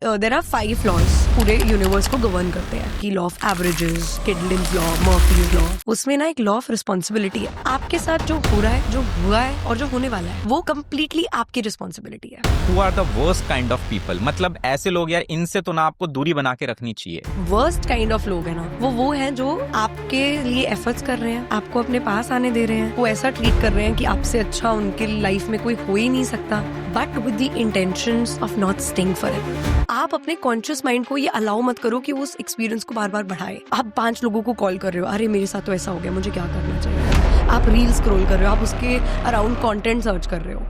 There are 5 laws पूरे universe को govern करते हैं कि law of averages, Kidlin's law, Murphy's law. उसमें ना एक लॉ ऑफ रिस्पॉन्सिबिलिटी है। आपके साथ जो हो रहा है, जो हुआ है और जो होने वाला है, वो कम्प्लीटली आपकी रिस्पॉन्सिबिलिटी है। Who are the worst kind of people? मतलब ऐसे लोग यार, इनसे तो ना आपको दूरी बना के रखनी चाहिए। वर्स्ट काइंड ऑफ लोग है ना, वो हैं जो आपके लिए एफर्ट्स कर रहे हैं, आपको अपने पास आने दे रहे हैं, वो ऐसा ट्रीट कर रहे हैं कि आपसे अच्छा उनके लाइफ में कोई हो ही नहीं सकता, but with the intentions of not staying for it. आप अपने कॉन्शियस माइंड को ये अलाउ मत करो कि वो उस एक्सपीरियंस को बार बार बढ़ाए। आप 5 लोगों को कॉल कर रहे हो, अरे मेरे साथ तो ऐसा हो गया, मुझे क्या करना चाहिए। आप रील स्क्रॉल कर रहे हो, आप उसके अराउंड कंटेंट सर्च कर रहे हो,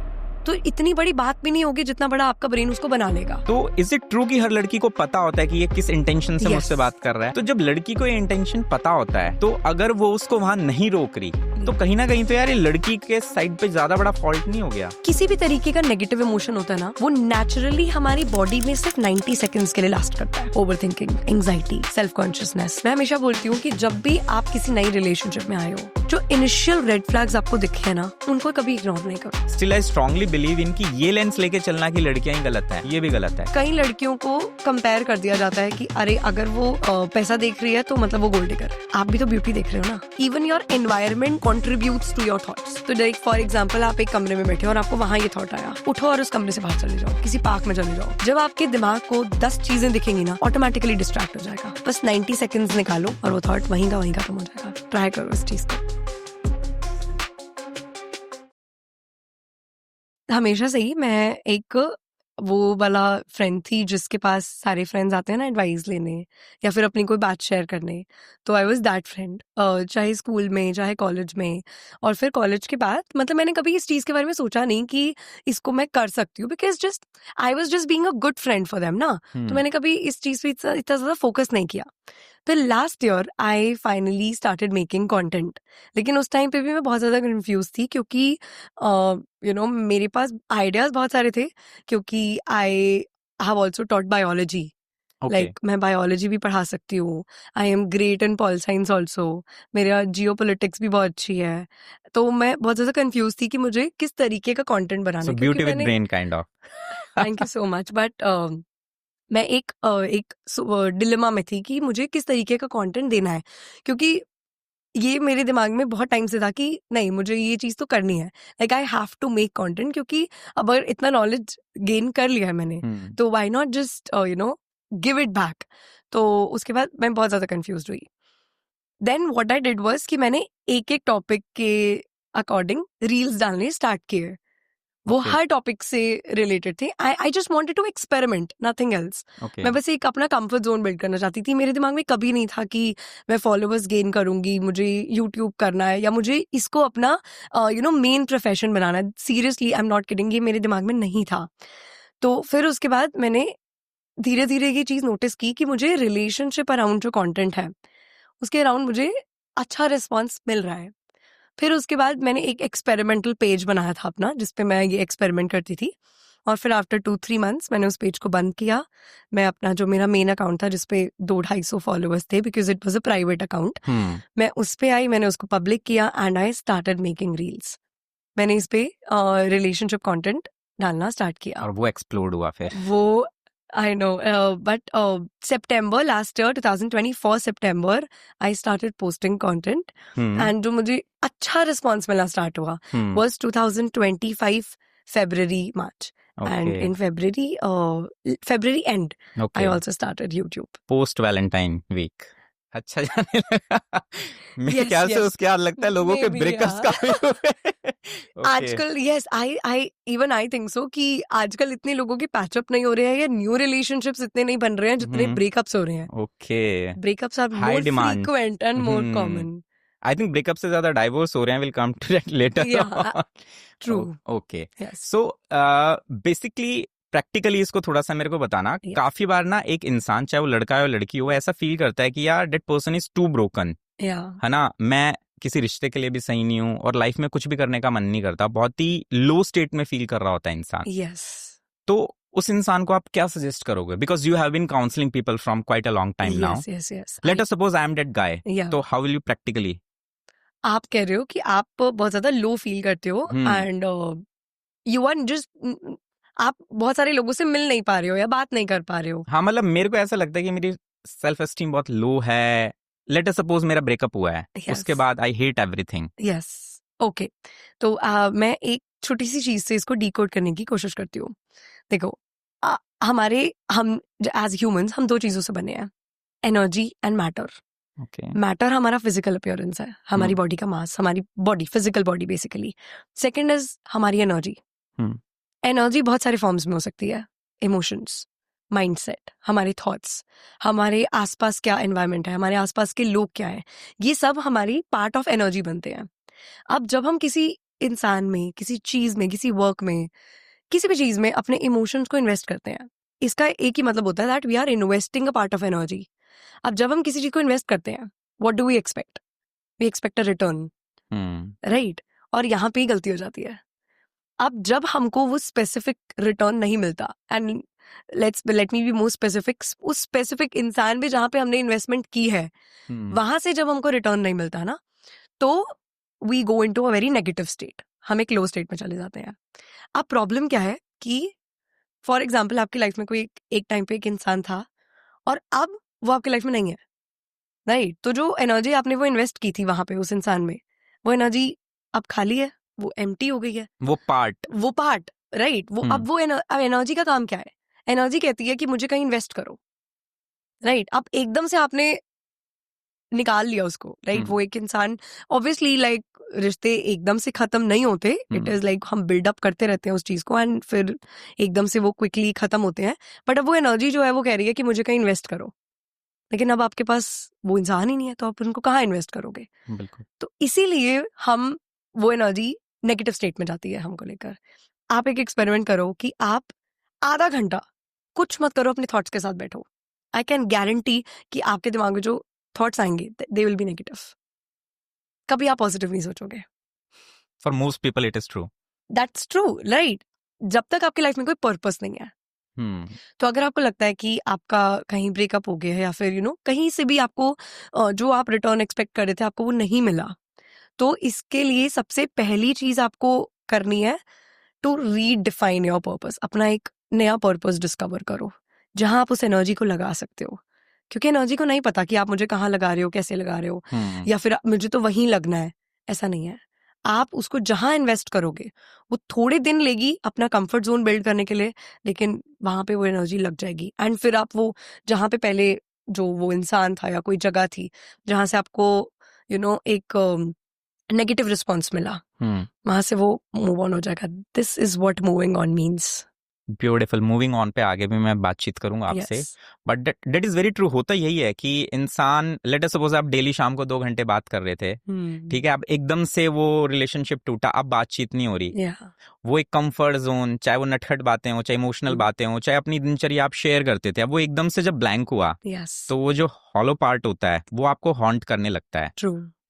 तो इतनी बड़ी बात भी नहीं होगी जितना बड़ा आपका ब्रेन उसको बना लेगा। तो इज इट ट्रू कि हर लड़की को पता होता है कि ये किस इंटेंशन से Yes. मुझसे बात कर रहा है? तो जब लड़की को ये इंटेंशन पता होता है, तो अगर वो उसको वहां नहीं रोक रही, तो कहीं ना कहीं तो यार ये लड़की के साइड पे ज्यादा बड़ा फॉल्ट नहीं हो गया? किसी भी तरीके का नेगेटिव इमोशन होता है ना, वो नेचुरली हमारी बॉडी में सिर्फ 90 सेकंड्स के लिए लास्ट करता है। Over thinking, anxiety, self consciousness. मैं हमेशा बोलती हूँ कि जब भी आप किसी नई रिलेशनशिप में आए हो, जो इनिशियल रेड फ्लैग्स आपको दिखे हैं ना, उनको कभी इग्नोर नहीं करो। Still I strongly believe in कि ये लेंस लेके चलना कि लड़कियां ही गलत है, ये भी गलत है। कई लड़कियों को कंपेयर कर दिया जाता है कि अरे अगर वो पैसा देख रही है तो मतलब वो गोल्ड डिगर। आप भी तो ब्यूटी देख रहे हो ना। Even your environment contributes to your thoughts. तो लाइक फॉर एग्जांपल, आप एक कमरे में बैठे हो और आपको वहां ये थॉट आया, उठो और उस कमरे से बाहर चले जाओ, किसी पार्क में चले जाओ। जब आपके दिमाग को 10 चीजें दिखेंगी ना, ऑटोमेटिकली डिस्ट्रैक्ट हो जाएगा। बस 90 सेकंड्स निकालो और वो थॉट वहीं का खत्म हो जाएगा। ट्राई करो इस चीज को। हमेशा से ही मैं एक वो वाला फ्रेंड थी जिसके पास सारे फ्रेंड्स आते हैं ना एडवाइस लेने या फिर अपनी कोई बात शेयर करने। तो आई वाज दैट फ्रेंड, चाहे स्कूल में चाहे कॉलेज में। और फिर कॉलेज के बाद मतलब मैंने कभी इस चीज़ के बारे में सोचा नहीं कि इसको मैं कर सकती हूँ, because just I was just being a good friend for them ना। तो मैंने कभी इस चीज़ पे इतना ज़्यादा फोकस नहीं किया। फिर last year I finally started making content. लेकिन उस टाइम पे भी मैं बहुत ज़्यादा कंफ्यूज थी क्योंकि मेरे पास आइडियाज बहुत सारे थे, क्योंकि I have also taught biology. Like मैं बायोलॉजी भी पढ़ा सकती हूँ। I am great in pol science also. मेरा जियो पॉलिटिक्स भी बहुत अच्छी है। तो मैं बहुत ज़्यादा कंफ्यूज थी कि मुझे किस तरीके का कंटेंट बनाना है। Beauty with brain kind of. Thank you so much. But मैं एक डिलेमा में थी कि मुझे किस तरीके का कंटेंट देना है, क्योंकि ये मेरे दिमाग में बहुत टाइम से था कि नहीं, मुझे ये चीज़ तो करनी है। Like I have to make content, क्योंकि अगर इतना नॉलेज गेन कर लिया है मैंने, तो why not just give it back. तो उसके बाद मैं बहुत ज़्यादा कंफ्यूज हुई। Then what I did was कि मैंने एक एक टॉपिक के अकॉर्डिंग रील्स डालने स्टार्ट किए। वो हर टॉपिक से रिलेटेड थे। I just wanted to experiment, nothing else. मैं बस एक अपना कंफर्ट जोन बिल्ड करना चाहती थी। मेरे दिमाग में कभी नहीं था कि मैं फॉलोअर्स गेन करूंगी, मुझे यूट्यूब करना है या मुझे इसको अपना मेन प्रोफेशन बनाना है। Seriously I am not kidding, ये मेरे दिमाग में नहीं था। तो फिर उसके बाद मैंने धीरे धीरे ये चीज़ नोटिस की कि मुझे रिलेशनशिप अराउंड जो कॉन्टेंट है उसके अराउंड मुझे अच्छा रिस्पॉन्स मिल रहा है। फिर उसके बाद मैंने एक एक्सपेरिमेंटल पेज बनाया था अपना, जिसपे मैं ये एक्सपेरिमेंट करती थी। और फिर आफ्टर 2-3 मंथ्स मैंने उस पेज को बंद किया। मैं अपना जो मेरा मेन अकाउंट था जिसपे 200-250 फॉलोअर्स थे, because it was a private account, मैं उस पे आई, मैंने उसको पब्लिक किया and I started making reels. मैंने इस पे रिलेशनशिप कंटेंट डालना स्टार्ट किया और वो एक्सप्लोड हुआ फिर। वो I know, but September last year, 2024 September, I started posting content, and जो मुझे अच्छा रिस्पॉन्स मिलना स्टार्ट हुआ was 2025 February March, and in February end, I also started YouTube. Post Valentine week. अच्छा जाने लगा। मेरे ख्याल से उसके बाद लगता है लोगों के ब्रेकअप्स काफी हुए। आजकल यस, आई थिंक सो कि आजकल इतने लोगों के पैचअप नहीं हो रहे हैं या न्यू रिलेशनशिप्स इतने नहीं बन रहे हैं जितने ब्रेकअप्स हो रहे हैं। Okay, breakups are more frequent and more common. I think breakup से ज्यादा डाइवोर्स हो रहे हैं। Will come to that later. True. Okay, so basically practically इसको थोड़ा सा मेरे को बताना। काफी बार ना एक इंसान, चाहे वो लड़का है या लड़की हो, ऐसा फील करता है कि यार that person is too broken, है ना, मैं किसी रिश्ते के लिए भी सही नहीं हूँ और लाइफ में कुछ भी करने का मन नहीं करता। बहुत ही लो स्टेट में फील कर रहा होता है इंसान। तो उस इंसान को आप क्या सजेस्ट करोगे? Because you have been counselling people from quite a long time now. Let us suppose I am that guy, तो हाउ विल यू प्रैक्टिकली? आप कह रहे हो कि आप बहुत ज्यादा लो फील करते हो एंड यू आर जस्ट, आप बहुत सारे लोगों से मिल नहीं पा रहे हो या बात नहीं कर पा रहे हो। हाँ मतलब मेरे को ऐसा लगता है कि मेरी सेल्फ एस्टीम बहुत लो है। लेट अस सपोज मेरा ब्रेकअप हुआ है, उसके बाद I hate everything. Yes, okay. तो मैं एक छोटी सी चीज से इसको डिकोड करने की कोशिश करती हूँ। देखो, हम एज ह्यूमंस हम 2 चीजों से बने हैं, एनर्जी एंड मैटर। मैटर हमारा फिजिकल अपीयरेंस है, हमारी बॉडी का मास, हमारी body, physical body basically. Second is हमारी एनर्जी। एनर्जी बहुत सारे फॉर्म्स में हो सकती है, इमोशंस, माइंडसेट, हमारे थॉट्स, हमारे आसपास क्या एनवायरनमेंट है, हमारे आसपास के लोग क्या है, ये सब हमारी पार्ट ऑफ एनर्जी बनते हैं। अब जब हम किसी इंसान में, किसी चीज में, किसी वर्क में, किसी भी चीज में अपने इमोशंस को इन्वेस्ट करते हैं, इसका एक ही मतलब होता है that we are investing a part of energy. अब जब हम किसी चीज को इन्वेस्ट करते हैं, what do we expect? We expect a return, right? और यहाँ पे ही गलती हो जाती है। अब जब हमको वो स्पेसिफिक रिटर्न नहीं मिलता, and let me be more specific, उस स्पेसिफिक इंसान में जहां पे हमने इन्वेस्टमेंट की है, वहां से जब हमको रिटर्न नहीं मिलता ना, तो we go into a very negative state, हम एक लो स्टेट में चले जाते हैं। अब प्रॉब्लम क्या है कि फॉर एग्जाम्पल आपकी लाइफ में कोई एक टाइम पे एक इंसान था और अब वो आपकी लाइफ में नहीं है, राइट? तो जो एनर्जी आपने वो इन्वेस्ट की थी वहां पे उस इंसान में, वो एनर्जी अब खाली है, वो एम्प्टी हो गई है, वो पार्ट, राइट? वो अब वो एनर्जी का काम क्या है? एनर्जी कहती है कि मुझे कहीं इन्वेस्ट करो, राइट? अब एकदम से आपने निकाल लिया उसको, राइट? वो एक इंसान, ऑब्वियसली लाइक रिश्ते एकदम से खत्म नहीं होते, इट इज लाइक हम बिल्डअप करते रहते हैं उस चीज को, एंड फिर एकदम से वो क्विकली खत्म होते हैं। बट अब वो एनर्जी जो है वो कह रही है कि मुझे कहीं इन्वेस्ट करो, लेकिन अब आपके पास वो इंसान ही नहीं है, तो आप उनको कहाँ इन्वेस्ट करोगे? बिल्कुल। तो इसीलिए हम वो एनर्जी नेगेटिव स्टेट में जाती है हमको लेकर। आप एक एक्सपेरिमेंट करो कि आप आधा घंटा कुछ मत करो, अपने थॉट्स के साथ बैठो। आई कैन गारंटी कि आपके दिमाग में जो थॉट्स आएंगे दे विल बी नेगेटिव। कभी आप पॉजिटिव नहीं सोचोगे। For most people it is true. That's true, right? जब तक आपकी लाइफ में कोई पर्पस नहीं है। तो अगर आपको लगता है कि आपका कहीं ब्रेकअप हो गया है, या फिर कहीं से भी आपको जो आप रिटर्न एक्सपेक्ट कर रहे थे आपको वो नहीं मिला, तो इसके लिए सबसे पहली चीज आपको करनी है टू रीडिफाइन योर पर्पस। अपना एक नया पर्पस डिस्कवर करो जहां आप उस एनर्जी को लगा सकते हो, क्योंकि एनर्जी को नहीं पता कि आप मुझे कहाँ लगा रहे हो, कैसे लगा रहे हो, या फिर मुझे तो वहीं लगना है, ऐसा नहीं है। आप उसको जहां इन्वेस्ट करोगे वो थोड़े दिन लेगी अपना कंफर्ट जोन बिल्ड करने के लिए, लेकिन वहां पे वो एनर्जी लग जाएगी, एंड फिर आप वो जहां पे पहले जो वो इंसान था या कोई जगह थी जहां से आपको एक नेगेटिव रिस्पॉन्स मिला, वहां से वो मूव ऑन हो जाएगा। This is what moving on means. Beautiful. Moving on पे आगे भी मैं बातचीत करूंगा आपसे, but that is very true. होता यही है कि इंसान, लेट अस सपोज आप डेली शाम को 2 घंटे बात कर रहे थे, ठीक है, अब एकदम से वो रिलेशनशिप टूटा, अब बातचीत नहीं हो रही, वो एक कंफर्ट जोन, चाहे वो नटखट बातें हो, चाहे इमोशनल बातें हो, चाहे अपनी दिनचर्या आप शेयर करते थे, अब वो एकदम से जब ब्लैंक हुआ, तो वो जो हॉलो पार्ट होता है वो आपको हॉन्ट करने लगता है।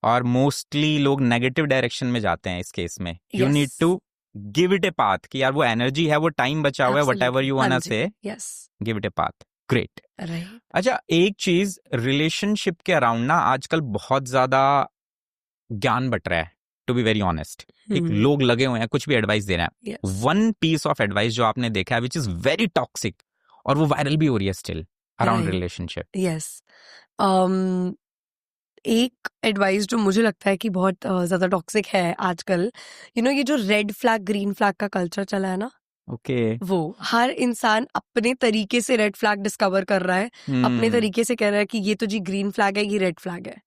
और मोस्टली लोग नेगेटिव डायरेक्शन में जाते हैं इस केस में। You need to give it a path कि यार वो एनर्जी है, वो टाइम बचा हुआ है, व्हाटएवर यू वांट टू से, give it a path. Great. अच्छा, एक चीज रिलेशनशिप के अराउंड ना आजकल बहुत ज्यादा ज्ञान बट रहा है, टू बी वेरी ऑनेस्ट। लोग लगे हुए हैं कुछ भी एडवाइस दे रहे हैं। वन पीस ऑफ एडवाइस जो आपने देखा है विच इज वेरी टॉक्सिक और वो वायरल भी हो रही है स्टिल अराउंड रिलेशनशिप। यस, एक एडवाइस जो मुझे लगता है कि बहुत ज्यादा टॉक्सिक है आजकल, ये जो रेड फ्लैग ग्रीन फ्लैग का कल्चर चला है ना, वो हर इंसान अपने तरीके से रेड फ्लैग डिस्कवर कर रहा है, अपने तरीके से कह रहा है कि ये तो जी ग्रीन फ्लैग है, ये रेड फ्लैग है।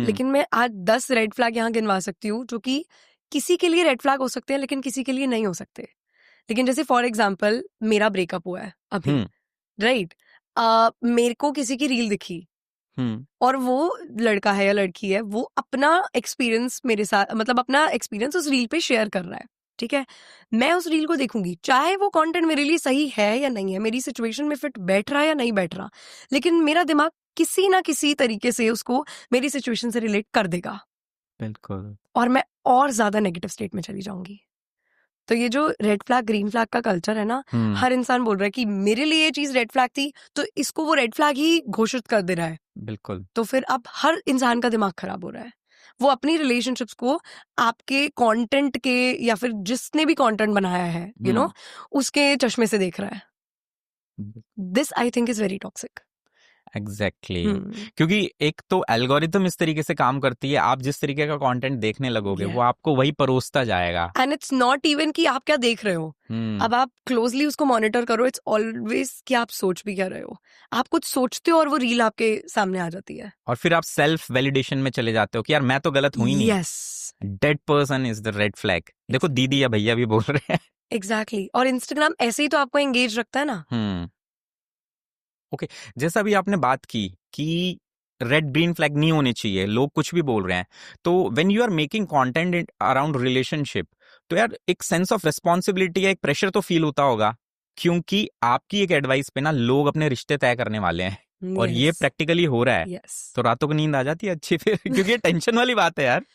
लेकिन मैं आज 10 रेड फ्लैग यहाँ गिनवा सकती हूँ जो कि किसी के लिए रेड फ्लैग हो सकते हैं लेकिन किसी के लिए नहीं हो सकते। लेकिन जैसे फॉर एग्जाम्पल मेरा ब्रेकअप हुआ है अभी, राइट? मेरे को किसी की रील दिखी और वो लड़का है या लड़की है, वो अपना एक्सपीरियंस मेरे साथ, मतलब अपना एक्सपीरियंस उस रील पे शेयर कर रहा है, ठीक है? मैं उस रील को देखूंगी, चाहे वो कंटेंट मेरे लिए सही है या नहीं है, मेरी सिचुएशन में फिट बैठ रहा है या नहीं बैठ रहा, लेकिन मेरा दिमाग किसी ना किसी तरीके से उसको मेरी सिचुएशन से रिलेट कर देगा। बिल्कुल। और मैं और ज्यादा नेगेटिव स्टेट में चली जाऊंगी। तो ये जो रेड फ्लैग ग्रीन फ्लैग का कल्चर है ना, हर इंसान बोल रहा है कि मेरे लिए ये चीज रेड फ्लैग थी, तो इसको वो रेड फ्लैग ही घोषित कर दे रहा है। बिल्कुल। तो फिर अब हर इंसान का दिमाग खराब हो रहा है। वो अपनी रिलेशनशिप्स को आपके कंटेंट के या फिर जिसने भी कंटेंट बनाया है यू नो उसके चश्मे से देख रहा है. This I think is very toxic. Exactly क्योंकि एक तो एल्गोरिथम इस तरीके से काम करती है, आप जिस तरीके का कंटेंट देखने लगोगे वो आपको वही परोसता जाएगा. एंड इट्स नॉट इवन कि आप क्या देख रहे हो. अब आप क्लोजली उसको मॉनिटर करो. इट्स ऑलवेज कि आप सोच भी क्या रहे हो. आप कुछ सोचते हो और वो रील आपके सामने आ जाती है और फिर आप सेल्फ वैलिडेशन में चले जाते हो कि यार मैं तो गलत हुई नहीं. Yes, dead person is the red flag. देखो दीदी या भैया भी बोल रहे हैं. एग्जैक्टली. और इंस्टाग्राम ऐसे ही तो आपको एंगेज रखता है ना. ओके जैसा भी आपने बात की कि रेड ग्रीन फ्लैग नहीं होने चाहिए, लोग कुछ भी बोल रहे हैं, तो when you are making content around relationship तो यार एक सेंस ऑफ रिस्पॉन्सिबिलिटी या एक प्रेशर तो फील होता होगा, क्योंकि आपकी एक एडवाइस पे ना लोग अपने रिश्ते तय करने वाले हैं और ये प्रैक्टिकली हो रहा है. तो रातों को नींद आ जाती है अच्छी फिर क्योंकि ये टेंशन वाली बात है यार.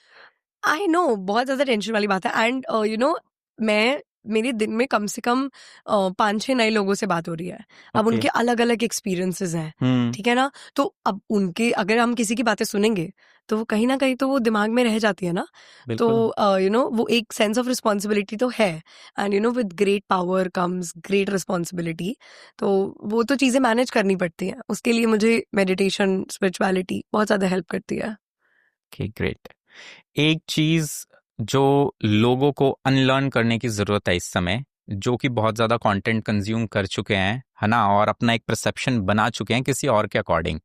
आई नो, बहुत ज्यादा टेंशन वाली बात है. एंड यू नो मैं मेरे दिन में कम से कम 5-6 नए लोगों से बात हो रही है. अब उनके अलग अलग एक्सपीरियंसेस हैं, ठीक है ना. तो अब उनके अगर हम किसी की बातें सुनेंगे तो वो कहीं ना कहीं तो वो दिमाग में रह जाती है ना. तो यू नो वो एक सेंस ऑफ रिस्पॉन्सिबिलिटी तो है. And you know with great power comes great responsibility. तो वो तो चीजें मैनेज करनी पड़ती हैं. उसके लिए मुझे मेडिटेशन, स्पिरिचुअलिटी बहुत ज्यादा हेल्प करती है. Okay great. एक चीज जो लोगों को अनलर्न करने की जरूरत है इस समय, जो कि बहुत ज्यादा कंटेंट कंज्यूम कर चुके हैं है ना, और अपना एक परसेप्शन बना चुके हैं किसी और के according,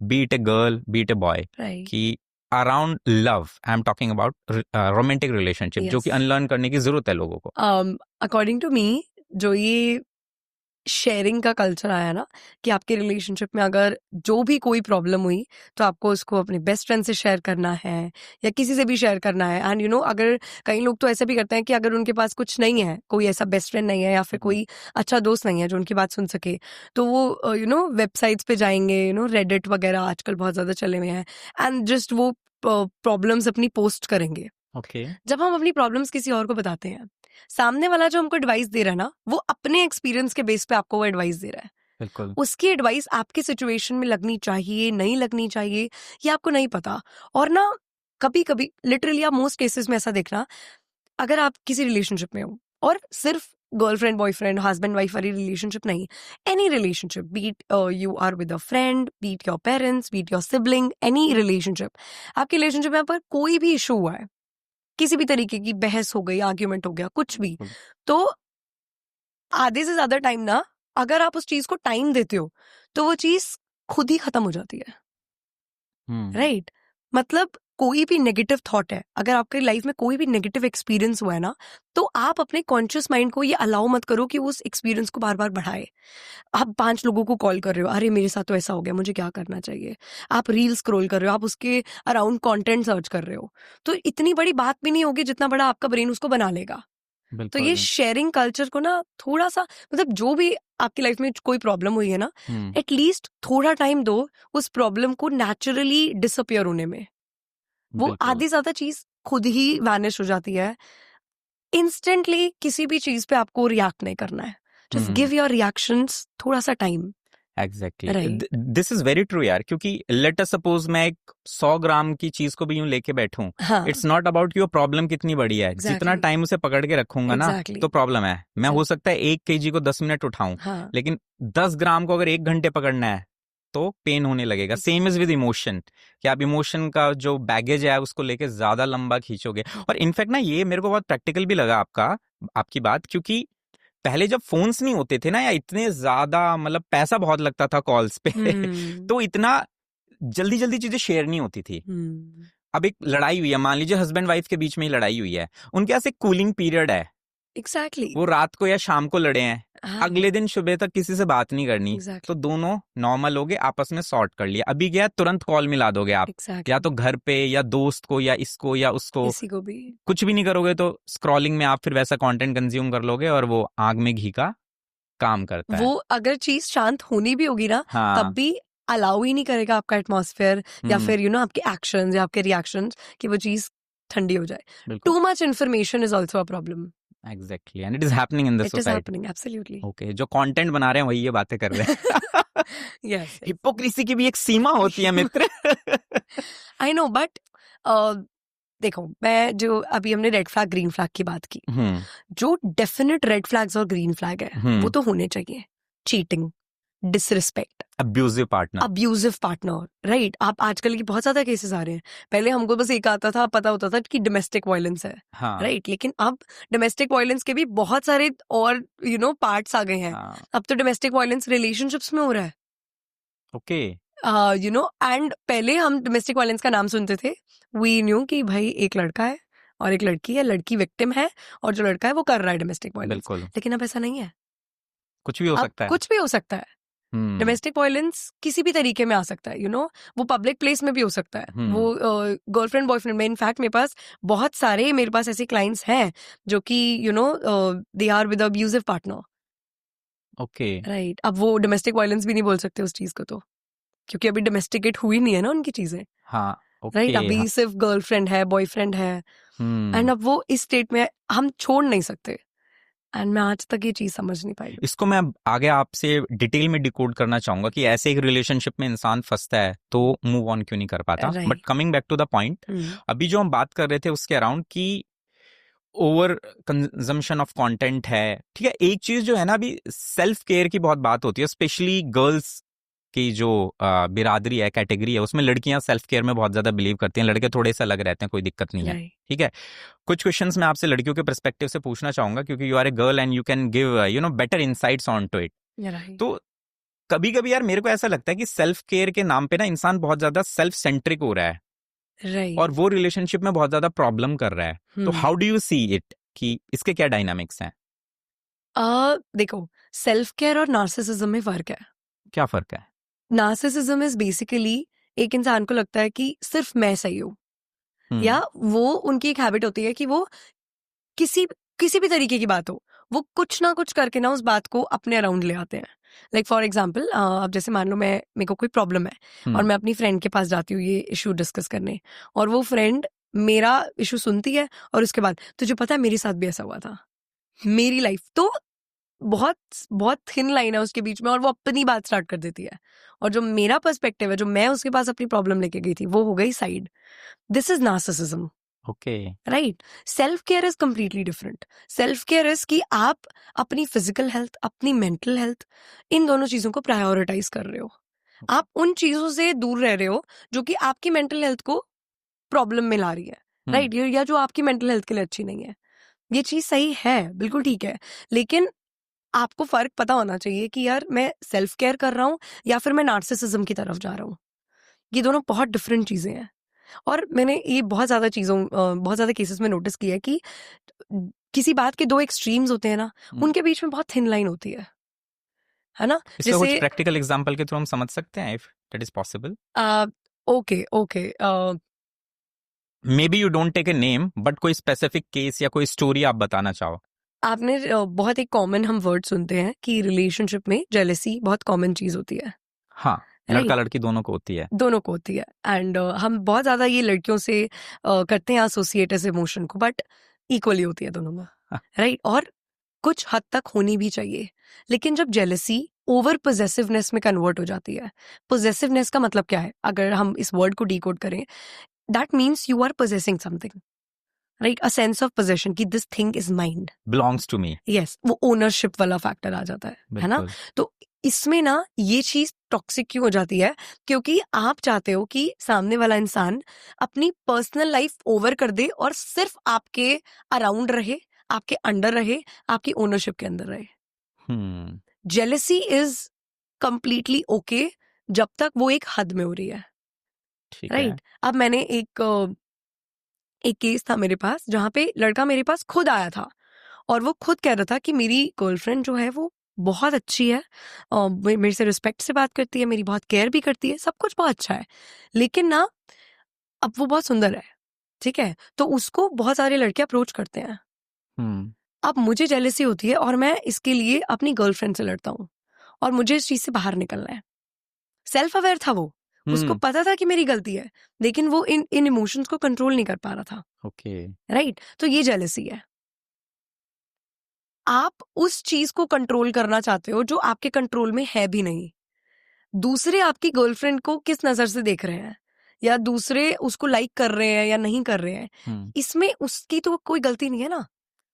be it a girl be it a boy, कि around love I am talking about romantic relationship, जो कि अनलर्न करने की जरूरत है लोगों को. अकॉर्डिंग टू मी जो ये शेयरिंग का कल्चर आया ना, कि आपके रिलेशनशिप में अगर जो भी कोई प्रॉब्लम हुई तो आपको उसको अपने बेस्ट फ्रेंड से शेयर करना है या किसी से भी शेयर करना है. एंड यू नो अगर कई लोग तो ऐसे भी करते हैं कि अगर उनके पास कुछ नहीं है, कोई ऐसा बेस्ट फ्रेंड नहीं है या फिर कोई अच्छा दोस्त नहीं है जो उनकी बात सुन सके, तो वो यू नो वेबसाइट्स पे जाएंगे, यू नो रेडिट वगैरह आजकल बहुत ज्यादा चले हुए हैं, एंड जस्ट वो प्रॉब्लम्स अपनी पोस्ट करेंगे. जब हम अपनी प्रॉब्लम्स किसी और को बताते हैं, सामने वाला जो हमको एडवाइस दे रहा है ना, वो अपने एक्सपीरियंस के बेस पे आपको वो एडवाइस दे रहा है. बिल्कुल. उसकी एडवाइस आपकी सिचुएशन में लगनी चाहिए, नहीं लगनी चाहिए, ये आपको नहीं पता. और ना कभी कभी लिटरली आप मोस्ट केसेस में ऐसा देखना, अगर आप किसी रिलेशनशिप में हो, और सिर्फ गर्लफ्रेंड बॉयफ्रेंड हस्बैंड वाइफ वाली रिलेशनशिप नहीं, any relationship, be it you are with a friend, be it your parents, be it your sibling, any relationship, आपके रिलेशनशिप में पर कोई भी इशू हुआ है, किसी भी तरीके की बहस हो गई, आर्ग्यूमेंट हो गया, कुछ भी, तो आधे से ज्यादा टाइम ना, अगर आप उस चीज को टाइम देते हो तो वो चीज खुद ही खत्म हो जाती है. राइट? मतलब कोई भी नेगेटिव थॉट है, अगर आपकी लाइफ में कोई भी नेगेटिव एक्सपीरियंस हुआ है ना, तो आप अपने कॉन्शियस माइंड को ये अलाउ मत करो कि वो उस एक्सपीरियंस को बार बार बढ़ाए. आप 5 लोगों को कॉल कर रहे हो, अरे मेरे साथ तो ऐसा हो गया, मुझे क्या करना चाहिए. आप रील स्क्रॉल कर रहे हो, आप उसके अराउंड कंटेंट सर्च कर रहे हो, तो इतनी बड़ी बात भी नहीं होगी जितना बड़ा आपका ब्रेन उसको बना लेगा. तो ये शेयरिंग कल्चर को ना थोड़ा सा, मतलब जो भी आपकी लाइफ में कोई प्रॉब्लम हुई है ना, एटलीस्ट थोड़ा टाइम दो उस प्रॉब्लम को नेचुरली डिसअपियर होने में. वो आधी ज्यादा चीज खुद ही वैनिश हो जाती है. इंस्टेंटली किसी भी चीज पे आपको रिएक्ट नहीं करना है. जस्ट गिव योर रिएक्शंस थोड़ा सा time. Exactly, this is very true यार, क्योंकि लेट अस सपोज मैं एक 100 ग्राम की चीज को भी यूं लेके बैठूं, it's not about your problem कितनी बड़ी है. जितना टाइम उसे पकड़ के रखूंगा ना, तो प्रॉब्लम है. मैं हो सकता है 1 kg को 10 मिनट उठाऊं, लेकिन 10 ग्राम को अगर 1 घंटे पकड़ना है तो पेन होने लगेगा. सेम इज विद इमोशन, कि आप इमोशन का जो बैगेज है उसको लेके ज्यादा लंबा खींचोगे. और इनफैक्ट ना ये मेरे को बहुत प्रैक्टिकल भी लगा आपकी बात, क्योंकि पहले जब फोन्स नहीं होते थे ना, या इतने ज्यादा मतलब पैसा बहुत लगता था कॉल्स पे तो इतना जल्दी जल्दी चीजें शेयर नहीं होती थी. अब एक लड़ाई हुई है, मान लीजिए हस्बैंड वाइफ के बीच में ही लड़ाई हुई है, उनके पास एक कूलिंग पीरियड है. एग्जैक्टली. वो रात को या शाम को लड़े हैं, अगले दिन सुबह तक किसी से बात नहीं करनी. तो दोनों नॉर्मल हो गए, आपस में सॉर्ट कर लिया. अभी क्या तुरंत कॉल मिला दोगे आप, या तो घर पे या दोस्त को या इसको या उसको, किसी को भी. कुछ भी नहीं करोगे तो स्क्रॉलिंग में आप फिर वैसा कंटेंट कंज्यूम कर लोगे, और वो आग में घी का काम करता है. वो अगर चीज शांत होनी भी होगी ना, तब भी अलाउ ही नहीं करेगा आपका एटमॉस्फेयर या फिर यू नो आपके एक्शंस या आपके रिएक्शंस कि वो चीज ठंडी हो जाए. Too much information is also a problem. Exactly, and it is happening in the society. It is happening, absolutely. Okay, जो कंटेंट बना रहे हैं वही ये बातें कर रहे हैं. Yes. हिपोक्रेसी की भी एक सीमा होती है मित्र. I know, but देखो, मैं जो अभी हमने रेड फ्लैग ग्रीन फ्लैग की बात की, जो डेफिनेट रेड फ्लैग्स और ग्रीन फ्लैग है वो तो होने चाहिए। Cheating, disrespect, abusive partner, right. आप आजकल की बहुत ज्यादा केसेस आ रहे हैं। पहले हमको बस एक आता था, पता होता था कि डोमेस्टिक वायलेंस है, राइट। लेकिन अब डोमेस्टिक वायलेंस के भी बहुत सारे और पार्ट्स आ गए हैं। अब तो डोमेस्टिक वायलेंस रिलेशनशिप्स में हो रहा है। ओके। एंड पहले हम डोमेस्टिक वायलेंस का नाम सुनते थे, वी न्यू कि भाई एक लड़का है और एक लड़की है, लड़की विक्टिम है और जो लड़का है वो कर रहा है डोमेस्टिक वायलेंस। लेकिन अब ऐसा नहीं है, कुछ भी हो सकता है, कुछ भी हो सकता है। डोमेस्टिक वायलेंस किसी भी तरीके में आ सकता है, वो पब्लिक प्लेस में भी हो सकता है, वो गर्लफ्रेंड बॉयफ्रेंड में। इनफैक्ट मेरे पास ऐसे क्लाइंट्स हैं जो कि they are with abusive partner. Okay, right. अब वो डोमेस्टिक वायलेंस भी नहीं बोल सकते उस चीज को, तो क्योंकि अभी डोमेस्टिकेट हुई नहीं है ना उनकी चीजें। हाँ, राइट। अभी सिर्फ गर्लफ्रेंड है, बॉयफ्रेंड है, एंड अब वो इस स्टेट में हम छोड़ नहीं सकते। एंड मैं आज तक ये चीज समझ नहीं पाई। इसको मैं आगे आपसे डिटेल में डिकोड करना चाहूंगा कि ऐसे एक रिलेशनशिप में इंसान फंसता है तो मूव ऑन क्यों नहीं कर पाता। But coming back to the point, अभी जो हम बात कर रहे थे उसके अराउंड की ओवर कंजम्पशन ऑफ कंटेंट है, ठीक है। एक चीज जो है ना, अभी सेल्फ केयर की बहुत बात होती है, स्पेशली गर्ल्स की जो बिरादरी है, कैटेगरी है, उसमें लड़कियां सेल्फ केयर में बहुत ज्यादा बिलीव करती हैं, लड़के थोड़े से अलग रहते हैं, कोई दिक्कत नहीं है, ठीक है। कुछ क्वेश्चंस मैं आपसे लड़कियों के पर्सपेक्टिव से पूछना चाहूंगा क्योंकि you are a girl and you can give better insights on to it. तो कभी कभी यार मेरे को ऐसा लगता है कि सेल्फ केयर के नाम पे ना इंसान बहुत ज्यादा सेल्फ सेंट्रिक हो रहा है, और वो रिलेशनशिप में बहुत ज्यादा प्रॉब्लम कर रहा है। तो how do you see it कि इसके क्या डायनामिक्स हैं? देखो, सेल्फ केयर और नार्सिसिज्म में फर्क है। क्या फर्क है? नार्सिसिज्म इज बेसिकली एक इंसान को लगता है कि सिर्फ मैं सही हूँ, या वो उनकी एक हैबिट होती है कि वो किसी भी तरीके की बात हो, वो कुछ ना कुछ करके ना उस बात को अपने अराउंड ले आते हैं। लाइक फॉर एग्जाम्पल, अब जैसे मान लो मेरे को कोई प्रॉब्लम है और मैं अपनी फ्रेंड के पास जाती हूँ ये इशू डिस्कस करने, और वो फ्रेंड मेरा इशू सुनती है और उसके बाद तुझे पता है मेरे साथ भी ऐसा हुआ था, मेरी लाइफ तो बहुत बहुत थिन लाइन है उसके बीच में, और वो अपनी बात स्टार्ट कर देती है, और जो मेरा पर्सपेक्टिव है, जो मैं उसके पास अपनी प्रॉब्लम लेके गई थी, वो हो गई side. This is narcissism. Okay, right. Self care is completely different. Self care is कि आप अपनी फिजिकल हेल्थ, अपनी मेंटल हेल्थ, इन दोनों चीजों को प्रायोरिटाइज कर रहे हो। आप उन चीजों से दूर रह रहे हो जो कि आपकी मेंटल हेल्थ को प्रॉब्लम में ला रही है, राइट, या जो आपकी मेंटल हेल्थ के लिए अच्छी नहीं है। ये चीज सही है, बिल्कुल ठीक है, लेकिन आपको फर्क पता होना चाहिए कि यार मैं सेल्फ केयर कर रहा हूँ या फिर मैं नार्सिसिज्म की तरफ जा रहा हूँ। ये दोनों बहुत डिफरेंट चीजें हैं। और मैंने ये बहुत ज्यादा केसेस में नोटिस किया है कि किसी बात के दो एक्सट्रीम्स होते हैं ना, उनके बीच में बहुत थिन लाइन होती है ना। इसका कुछ प्रैक्टिकल एग्जांपल के थ्रू हम समझ सकते हैं, if that is possible? Okay, maybe you don't take a name, but कोई स्पेसिफिक केस या कोई स्टोरी आप बताना चाहो। आपने बहुत एक कॉमन हम वर्ड सुनते हैं कि रिलेशनशिप में जेलेसी बहुत कॉमन चीज होती है। हाँ, लड़का लड़की दोनों को होती है, एंड हम बहुत ज्यादा ये लड़कियों से करते हैं एसोसिएट इस इमोशन को, बट इक्वली होती है दोनों में, राइट। और कुछ हद तक होनी भी चाहिए, लेकिन जब जेलेसी ओवर पोजेसिवनेस में कन्वर्ट हो जाती है, पोजेसिवनेस का मतलब क्या है, अगर हम इस वर्ड को डिकोड करें, that means you are possessing something, right, a sense of possession कि this thing is mine, belongs to me. Yes, वो ओनरशिप वाला फैक्टर आ जाता है ना। तो इसमें ना ये चीज टॉक्सिक क्यों हो जाती है, क्योंकि आप चाहते हो कि सामने वाला इंसान अपनी पर्सनल लाइफ ओवर कर दे और सिर्फ आपके अराउंड रहे, आपके अंडर रहे, आपकी ओनरशिप के अंदर रहे। जेलेसी इज कंप्लीटली ओके जब तक वो एक हद में हो रही है, राइट। अब मैंने एक केस था मेरे पास जहां पे लड़का मेरे पास खुद आया था और वो खुद कह रहा था कि मेरी गर्लफ्रेंड जो है वो बहुत अच्छी है, मेरे से रिस्पेक्ट से बात करती है, मेरी बहुत केयर भी करती है, सब कुछ बहुत अच्छा है, लेकिन ना अब वो बहुत सुंदर है, ठीक है, तो उसको बहुत सारे लड़के अप्रोच करते हैं। अब मुझे जेलेसी होती है और मैं इसके लिए अपनी गर्लफ्रेंड से लड़ता हूँ और मुझे इस चीज से बाहर निकलना है। सेल्फ अवेयर था वो, उसको पता था कि मेरी गलती है, लेकिन वो इन इमोशंस को कंट्रोल नहीं कर पा रहा था, राइट। तो ये जेलेसी है। आप उस चीज को कंट्रोल करना चाहते हो जो आपके कंट्रोल में है भी नहीं। दूसरे आपकी गर्लफ्रेंड को किस नजर से देख रहे हैं, या दूसरे उसको लाइक कर रहे हैं या नहीं कर रहे हैं, इसमें उसकी तो कोई गलती नहीं है ना,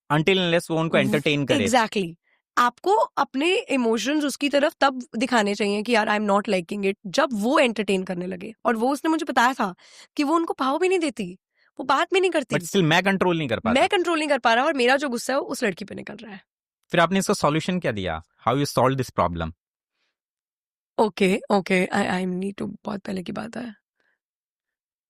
until unless वो उनको एंटरटेन करे। एग्जैक्टली। आपको अपने इमोशंस उसकी तरफ तब दिखाने चाहिए कि यार I am not liking it, जब वो एंटरटेन करने लगे। और वो उसने मुझे बताया था कि वो उनको भाव भी नहीं देती, वो बात भी नहीं करती, बट स्टिल मैं कंट्रोल नहीं कर पाता, मैं कंट्रोल नहीं कर पा रहा और मेरा जो गुस्सा है वो उस लड़की पे निकल रहा है। फिर आपने इसका सॉल्यूशन क्या दिया? How you solve this problem? Okay I need to, बहुत पहले की बात है।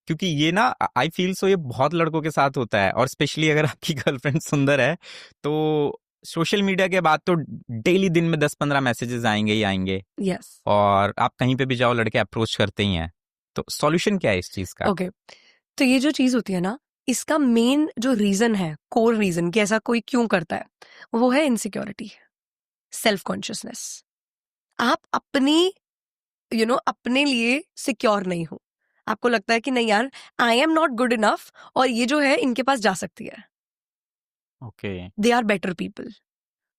क्योंकि ये ना आई फील सो ये बहुत लड़कों के साथ होता है, और स्पेशली अगर आपकी गर्लफ्रेंड सुंदर है तो सोशल मीडिया के बाद तो डेली दिन में 10-15 मैसेजेस आएंगे ही आएंगे। यस। और आप कहीं पे भी जाओ लड़के अप्रोच करते ही हैं, तो सॉल्यूशन क्या है इस चीज का? ओके, तो ये जो चीज होती है ना, इसका मेन जो रीजन है, कोर रीजन कि ऐसा कोई क्यों करता है, वो है इनसिक्योरिटी, सेल्फ कॉन्शियसनेस। आप अपनी अपने लिए सिक्योर नहीं हो, आपको लगता है कि नहीं यार, I am not good enough, और ये जो है इनके पास जा सकती है, okay. They are better people.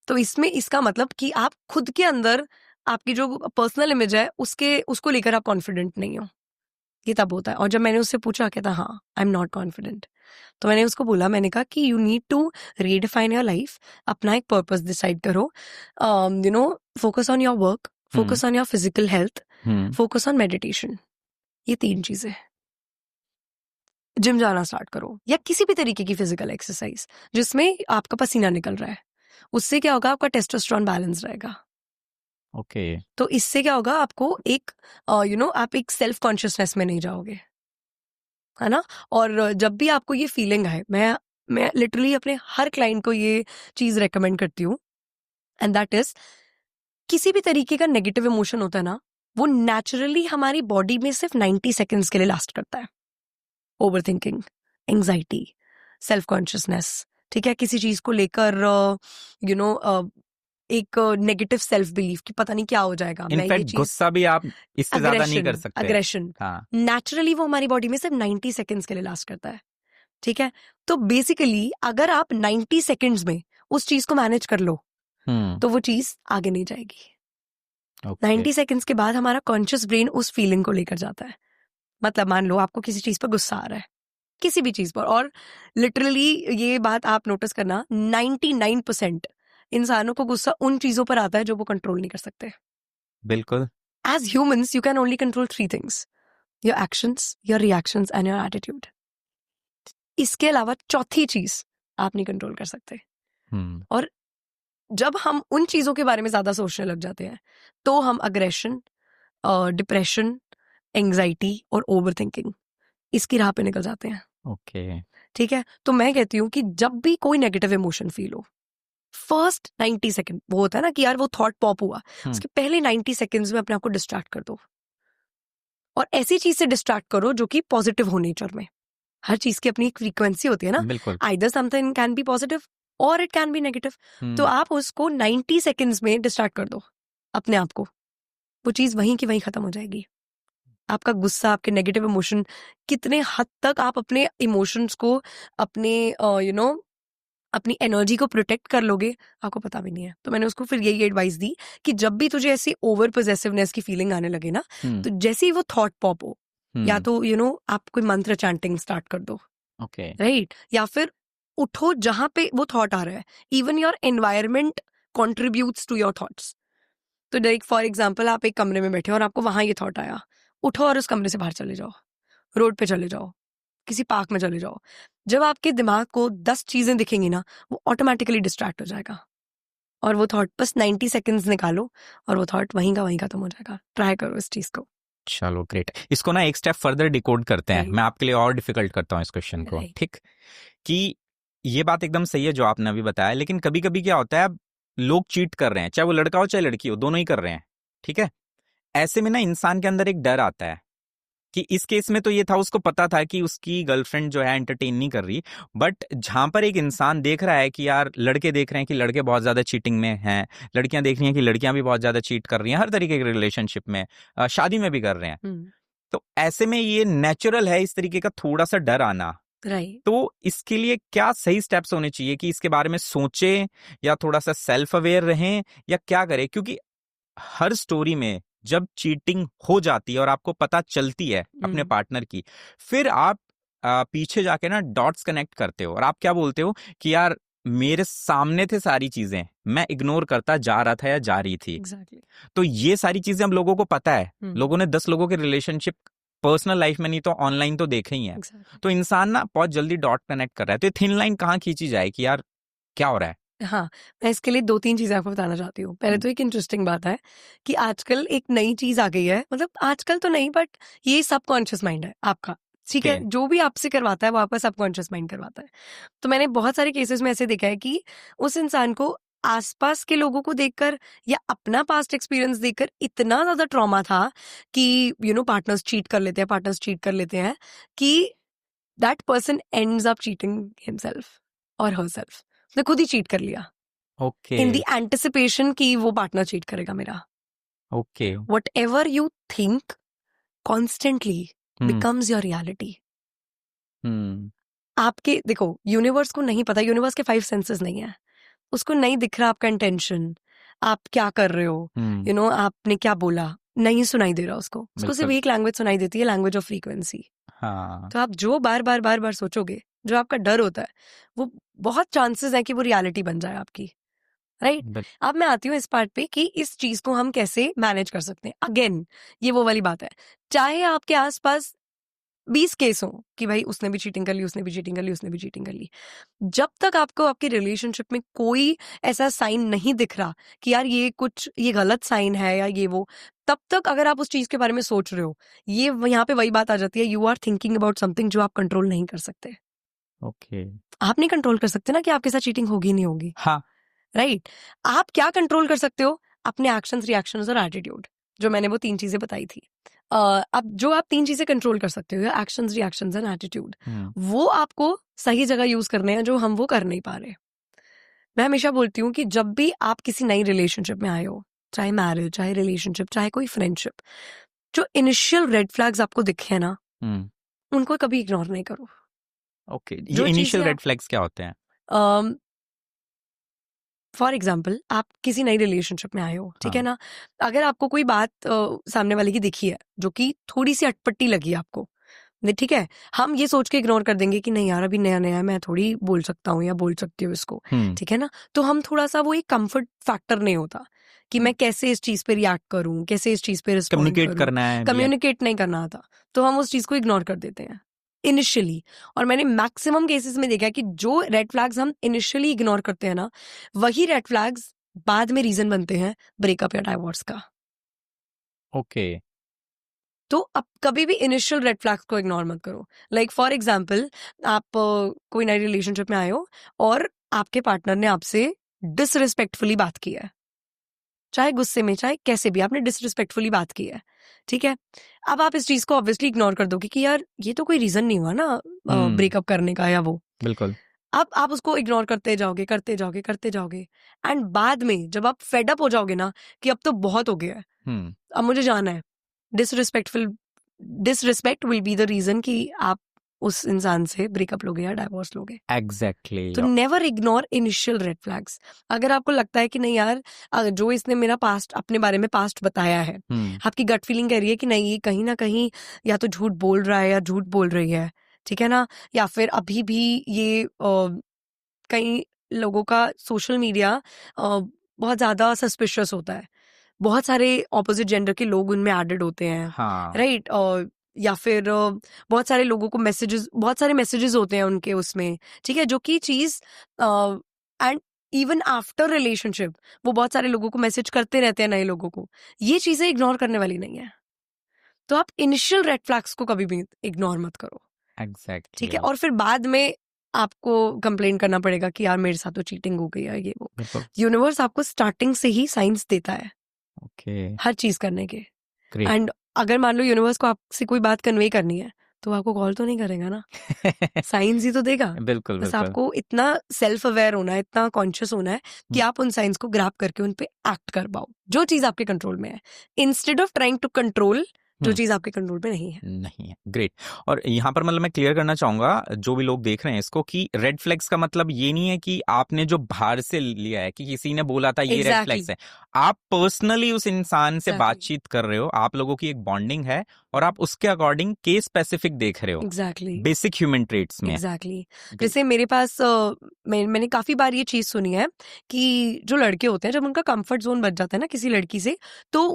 तो इसमें इसका मतलब कि आप खुद के अंदर आपकी जो पर्सनल इमेज है उसको लेकर आप कॉन्फिडेंट नहीं हो, ये तब होता है। और जब मैंने उससे पूछा, कहता हाँ आई एम नॉट कॉन्फिडेंट, तो मैंने उसको बोला, मैंने कहा कि you need to redefine your life, अपना एक पर्पस डिसाइड करो, focus on your work, focus on your physical health, focus on meditation, ये 3 चीजें। जिम जाना स्टार्ट करो या किसी भी तरीके की फिजिकल एक्सरसाइज जिसमें आपका पसीना निकल रहा है, उससे क्या होगा, आपका टेस्टोस्टेरोन बैलेंस रहेगा। ओके। तो इससे क्या होगा, आपको एक आप एक सेल्फ कॉन्शियसनेस में नहीं जाओगे, है ना। और जब भी आपको ये फीलिंग आए, मैं लिटरली अपने हर क्लाइंट को ये चीज रेकमेंड करती हूँ, एंड दैट इज, किसी भी तरीके का नेगेटिव इमोशन होता है ना, वो नेचुरली हमारी बॉडी में सिर्फ 90 सेकेंड्स के लिए लास्ट करता है। Over thinking, anxiety, self consciousness, ठीक है, किसी चीज को लेकर एक नेगेटिव सेल्फ बिलीफ कि पता नहीं क्या हो जाएगा, मैं ये इनफैक्ट चीज, गुस्सा भी आप इससे ज्यादा नहीं कर सकते। अग्रेशन, हाँ। नेचुरली वो हमारी बॉडी में सिर्फ 90 सेकेंड्स के लिए लास्ट करता है, ठीक है। तो बेसिकली अगर आप 90 सेकेंड्स में उस चीज को मैनेज कर लो, तो वो चीज आगे नहीं जाएगी। 90 सेकेंड्स के बाद हमारा कॉन्शियस ब्रेन उस फीलिंग को लेकर जाता है। मतलब मान लो आपको किसी चीज पर गुस्सा आ रहा है, किसी भी चीज पर, और लिटरली ये बात आप नोटिस करना, 99% इंसानों को गुस्सा उन चीजों पर आता है जो वो कंट्रोल नहीं कर सकते। बिल्कुल। As humans you can only control 3 things, your actions, your reactions and your attitude. इसके अलावा चौथी चीज आप नहीं कंट्रोल कर सकते। और जब हम उन चीजों के बारे में ज्यादा सोचने लग जाते हैं, तो हम अग्रेशन, डिप्रेशन, एंग्जाइटी और ओवर थिंकिंग, इसकी राह पे निकल जाते हैं। ओके। ठीक है, तो मैं कहती हूँ कि जब भी कोई नेगेटिव इमोशन फील हो, फर्स्ट 90 सेकेंड, वो होता है ना कि यार वो थॉट पॉप हुआ, उसके पहले 90 सेकेंड्स में अपने आप को डिस्ट्रैक्ट कर दो, और ऐसी चीज से डिस्ट्रैक्ट करो जो कि पॉजिटिव हो नेचर में। हर चीज की अपनी एक फ्रीक्वेंसी होती है ना, बिल्कुल। Either something can be positive और इट कैन बी नेगेटिव। तो आप उसको 90 सेकेंड्स में डिस्ट्रैक्ट कर दो अपने आप को, वो चीज वहीं की वहीं खत्म हो जाएगी। आपका गुस्सा, आपके नेगेटिव इमोशन, कितने हद तक आप अपने इमोशंस को, अपने अपनी एनर्जी को प्रोटेक्ट कर लोगे, आपको पता भी नहीं है। तो मैंने उसको फिर यही एडवाइस दी कि जब भी तुझे ऐसी ओवर पोजेसिवनेस की फीलिंग आने लगे ना, तो जैसे ही वो थॉट पॉप हो, या तो आप कोई मंत्र चैंटिंग स्टार्ट कर दो, ओके, राइट, या फिर उठो जहां पे वो थॉट आ रहा है। Even your environment contributes to your thoughts. तो लाइक फॉर एग्जाम्पल, आप एक कमरे में बैठे और आपको वहां ये थॉट आया, उठो और उस कमरे से बाहर चले जाओ, रोड पे चले जाओ, किसी पार्क में चले जाओ। जब आपके दिमाग को 10 चीजें दिखेंगी ना, वो ऑटोमेटिकली डिस्ट्रैक्ट हो जाएगा, और वो थॉट बस 90 सेकेंड्स निकालो और वो थॉट वहीं का वहीं खत्म हो जाएगा। ट्राई करो इस चीज को। चलो ग्रेट। इसको ना एक स्टेप फर्दर डिकोड करते हैं। मैं आपके लिए और डिफिकल्ट करता हूँ इस क्वेश्चन को, ठीक? कि ये बात एकदम सही है जो आपने अभी बताया, लेकिन कभी कभी क्या होता है, लोग चीट कर रहे हैं, चाहे वो लड़का हो चाहे लड़की हो, दोनों ही कर रहे हैं, ठीक है। ऐसे में ना इंसान के अंदर एक डर आता है कि इस केस में तो ये था, उसको पता था कि उसकी गर्लफ्रेंड जो है एंटरटेन नहीं कर रही, बट जहां पर एक इंसान देख रहा है कि यार लड़के देख रहे हैं कि लड़के बहुत ज्यादा चीटिंग में हैं, लड़कियां देख रही हैं कि लड़कियां भी बहुत ज्यादा चीट कर रही हैं हर तरीके के रिलेशनशिप में, शादी में भी कर रहे हैं, तो ऐसे में ये नेचुरल है इस तरीके का थोड़ा सा डर आना। तो इसके लिए क्या सही स्टेप्स होने चाहिए कि इसके बारे में सोचें, या थोड़ा सा सेल्फ अवेयर रहें, या क्या करें? क्योंकि हर स्टोरी में जब चीटिंग हो जाती है और आपको पता चलती है अपने पार्टनर की, फिर आप पीछे जाके ना डॉट्स कनेक्ट करते हो और आप क्या बोलते हो कि यार मेरे सामने थे सारी चीजें, मैं इग्नोर करता जा रहा था या जा रही थी। Exactly. तो ये सारी चीजें हम लोगों को पता है, लोगों ने 10 लोगों के रिलेशनशिप पर्सनल लाइफ में नहीं तो ऑनलाइन तो देखे ही है। Exactly. तो इंसान ना बहुत जल्दी डॉट कनेक्ट कर रहा है, तो ये थिन लाइन कहाँ खींची जाए कि यार क्या हो रहा है? हाँ, मैं इसके लिए 2-3 चीज़ें आपको बताना चाहती हूँ। पहले तो एक इंटरेस्टिंग बात है कि आजकल एक नई चीज़ आ गई है, मतलब आजकल तो नहीं बट ये सबकॉन्शियस माइंड है आपका, ठीक है? Okay. जो भी आपसे करवाता है वो आपका सबकॉन्शियस माइंड करवाता है। तो मैंने बहुत सारे केसेस में ऐसे देखा है कि उस इंसान को आस-पास के लोगों को देखकर या अपना पास्ट एक्सपीरियंस देखकर इतना ज़्यादा ट्रॉमा था कि पार्टनर्स चीट कर लेते हैं कि that person ends up cheating himself और हरसेल्फ। उसने खुद ही चीट कर लिया ओके इन द एंटिसिपेशन कि वो पार्टनर चीट करेगा मेरा। Okay what ever you think constantly becomes your reality. आपके देखो, यूनिवर्स को नहीं पता, यूनिवर्स के 5 सेंसेस नहीं है, उसको नहीं दिख रहा आपका इंटेंशन, आप क्या कर रहे हो, आपने क्या बोला, नहीं सुनाई दे रहा उसको सिर्फ एक लैंग्वेज सुनाई देती है, लैंग्वेज ऑफ फ्रीक्वेंसी। हाँ तो आप जो बार बार सोचोगे, जो आपका डर होता है, वो बहुत चांसेस है कि वो रियलिटी बन जाए आपकी, राइट? अब मैं आती हूँ इस पार्ट पे कि इस चीज को हम कैसे मैनेज कर सकते हैं। अगेन ये वो वाली बात है, चाहे आपके आसपास 20 केस हो कि भाई उसने भी चीटिंग कर ली, उसने भी चीटिंग कर ली, उसने भी चीटिंग कर ली, जब तक आपको आपके रिलेशनशिप में कोई ऐसा साइन नहीं दिख रहा कि यार ये गलत साइन है या ये वो, तब तक अगर आप उस चीज के बारे में सोच रहे हो, ये यहाँ पे वही बात आ जाती है, you are thinking about something जो आप कंट्रोल नहीं कर सकते। ओके आप नहीं कंट्रोल कर सकते ना कि आपके साथ चीटिंग होगी नहीं होगी, हाँ राइट? आप क्या कंट्रोल कर सकते हो? अपने एक्शंस, रिएक्शंस और एटीट्यूड, जो मैंने वो 3 चीजें बताई थी। अब जो आप 3 चीजें कंट्रोल कर सकते हो, एक्शंस, रिएक्शंस एंड एटीट्यूड, वो आपको सही जगह यूज करने हैं, जो हम वो कर नहीं पा रहे। मैं हमेशा बोलती हूँ कि जब भी आप किसी नई रिलेशनशिप में आए हो, चाहे मैरिज, चाहे रिलेशनशिप, चाहे कोई फ्रेंडशिप, जो इनिशियल रेड फ्लैग्स आपको दिखे ना, उनको कभी इग्नोर नहीं करो। ओके ये इनिशियल रेड फ्लैग्स क्या होते हैं? फॉर एग्जाम्पल, आप किसी नई रिलेशनशिप में आए हो, ठीक है ना? अगर आपको कोई बात सामने वाले की दिखी है जो कि थोड़ी सी अटपटी लगी आपको, ठीक है, हम ये सोच के इग्नोर कर देंगे कि नहीं यार अभी नया नया है, मैं थोड़ी बोल सकता हूँ या बोल सकती हूँ इसको, ठीक है ना? तो हम थोड़ा सा, वो एक कंफर्ट फैक्टर नहीं होता कि मैं कैसे इस चीज पे रिएक्ट करूँ, कैसे इस चीज पे रिस्पॉन्ड कम्युनिकेट करूँ, करना है, कम्युनिकेट नहीं करना आता, तो हम उस चीज को इग्नोर कर देते हैं इनिशियली। और मैंने मैक्सिमम केसेस में देखा है कि जो रेड फ्लैग्स हम इनिशियली इग्नोर करते हैं ना, वही रेड फ्लैग्स बाद में रीजन बनते हैं ब्रेकअप या डाइवोर्स का। ओके तो अब कभी भी इनिशियल रेड फ्लैग्स को इग्नोर मत करो। लाइक फॉर एग्जाम्पल, आप कोई नई रिलेशनशिप में आए हो और आपके पार्टनर ने आपसे डिसरिस्पेक्टफुली बात की है, चाहे गुस्से में, चाहे कैसे भी, आपने डिसरिस्पेक्टफुली बात की है, ठीक है? अब आप इस चीज को ऑब्वियसली इग्नोर कर दोगे कि यार ये तो कोई रीजन नहीं हुआ ना ब्रेकअप करने का या वो। बिल्कुल। अब आप उसको इग्नोर करते जाओगे एंड बाद में जब आप फेड अप हो जाओगे ना कि अब तो बहुत हो गया है, अब मुझे जाना है, disrespect will be the reason कि आप उस इंसान से ब्रेकअप लोगे या डाइवोर्स लोगे। एग्जैक्टली। तो never ignore initial red flags. अगर आपको लगता है कि नहीं यार, जो इसने मेरा पास्ट, अपने बारे में पास्ट बताया है, आपकी गट फीलिंग कह रही है कि नहीं ये कहीं ना कहीं या तो झूठ बोल रहा है या झूठ बोल रही है, ठीक है ना? या फिर अभी भी ये कई लोगों का सोशल मीडिया बहुत ज्यादा सस्पिशियस होता है, बहुत सारे ऑपोजिट जेंडर के लोग उनमें एडेड होते हैं, राइट? या फिर बहुत सारे लोगों को बहुत सारे मैसेजेस होते हैं उनके उसमें, ठीक है, जो कि चीज एंड इवन आफ्टर रिलेशनशिप वो बहुत सारे लोगों को मैसेज करते रहते हैं, नए लोगों को। ये चीजें इग्नोर करने वाली नहीं है। तो आप इनिशियल रेड फ्लैग्स को कभी भी इग्नोर मत करो, एग्जैक्टली, ठीक है? और फिर बाद में आपको कंप्लेन करना पड़ेगा कि यार मेरे साथ तो चीटिंग हो गई है, ये वो। यूनिवर्स आपको स्टार्टिंग से ही साइंस देता है हर चीज करने के। एंड अगर मान लो यूनिवर्स को आपसे कोई बात कन्वे करनी है तो आपको कॉल तो नहीं करेगा ना, साइंस ही तो देगा। बिल्कुल बस आपको इतना सेल्फ अवेयर होना है, इतना कॉन्शियस होना है कि आप उन साइंस को ग्रैब करके उन पे एक्ट कर पाओ, जो चीज आपके कंट्रोल में है। Instead of trying to control जो चीज आपके कंट्रोल पे नहीं है। नहीं है। ग्रेट। और यहाँ पर मतलब मैं क्लियर करना चाहूंगा जो भी लोग देख रहे हैं इसको, कि रेड फ्लैग्स का मतलब ये नहीं है कि आपने जो बाहर से लिया है कि किसी ने बोला था ये रेड फ्लैग्स है। आप पर्सनली उस इंसान से बातचीत कर रहे हो, आप लोगों की एक बॉन्डिंग है और आप उसके अकॉर्डिंग केस स्पेसिफिक देख रहे हो। बेसिक ह्यूमन ट्रेट्स में। जैसे मेरे पास मैंने काफी बार ये चीज सुनी है कि जो लड़के होते हैं जब उनका कंफर्ट जोन बच जाता है ना किसी लड़की से, तो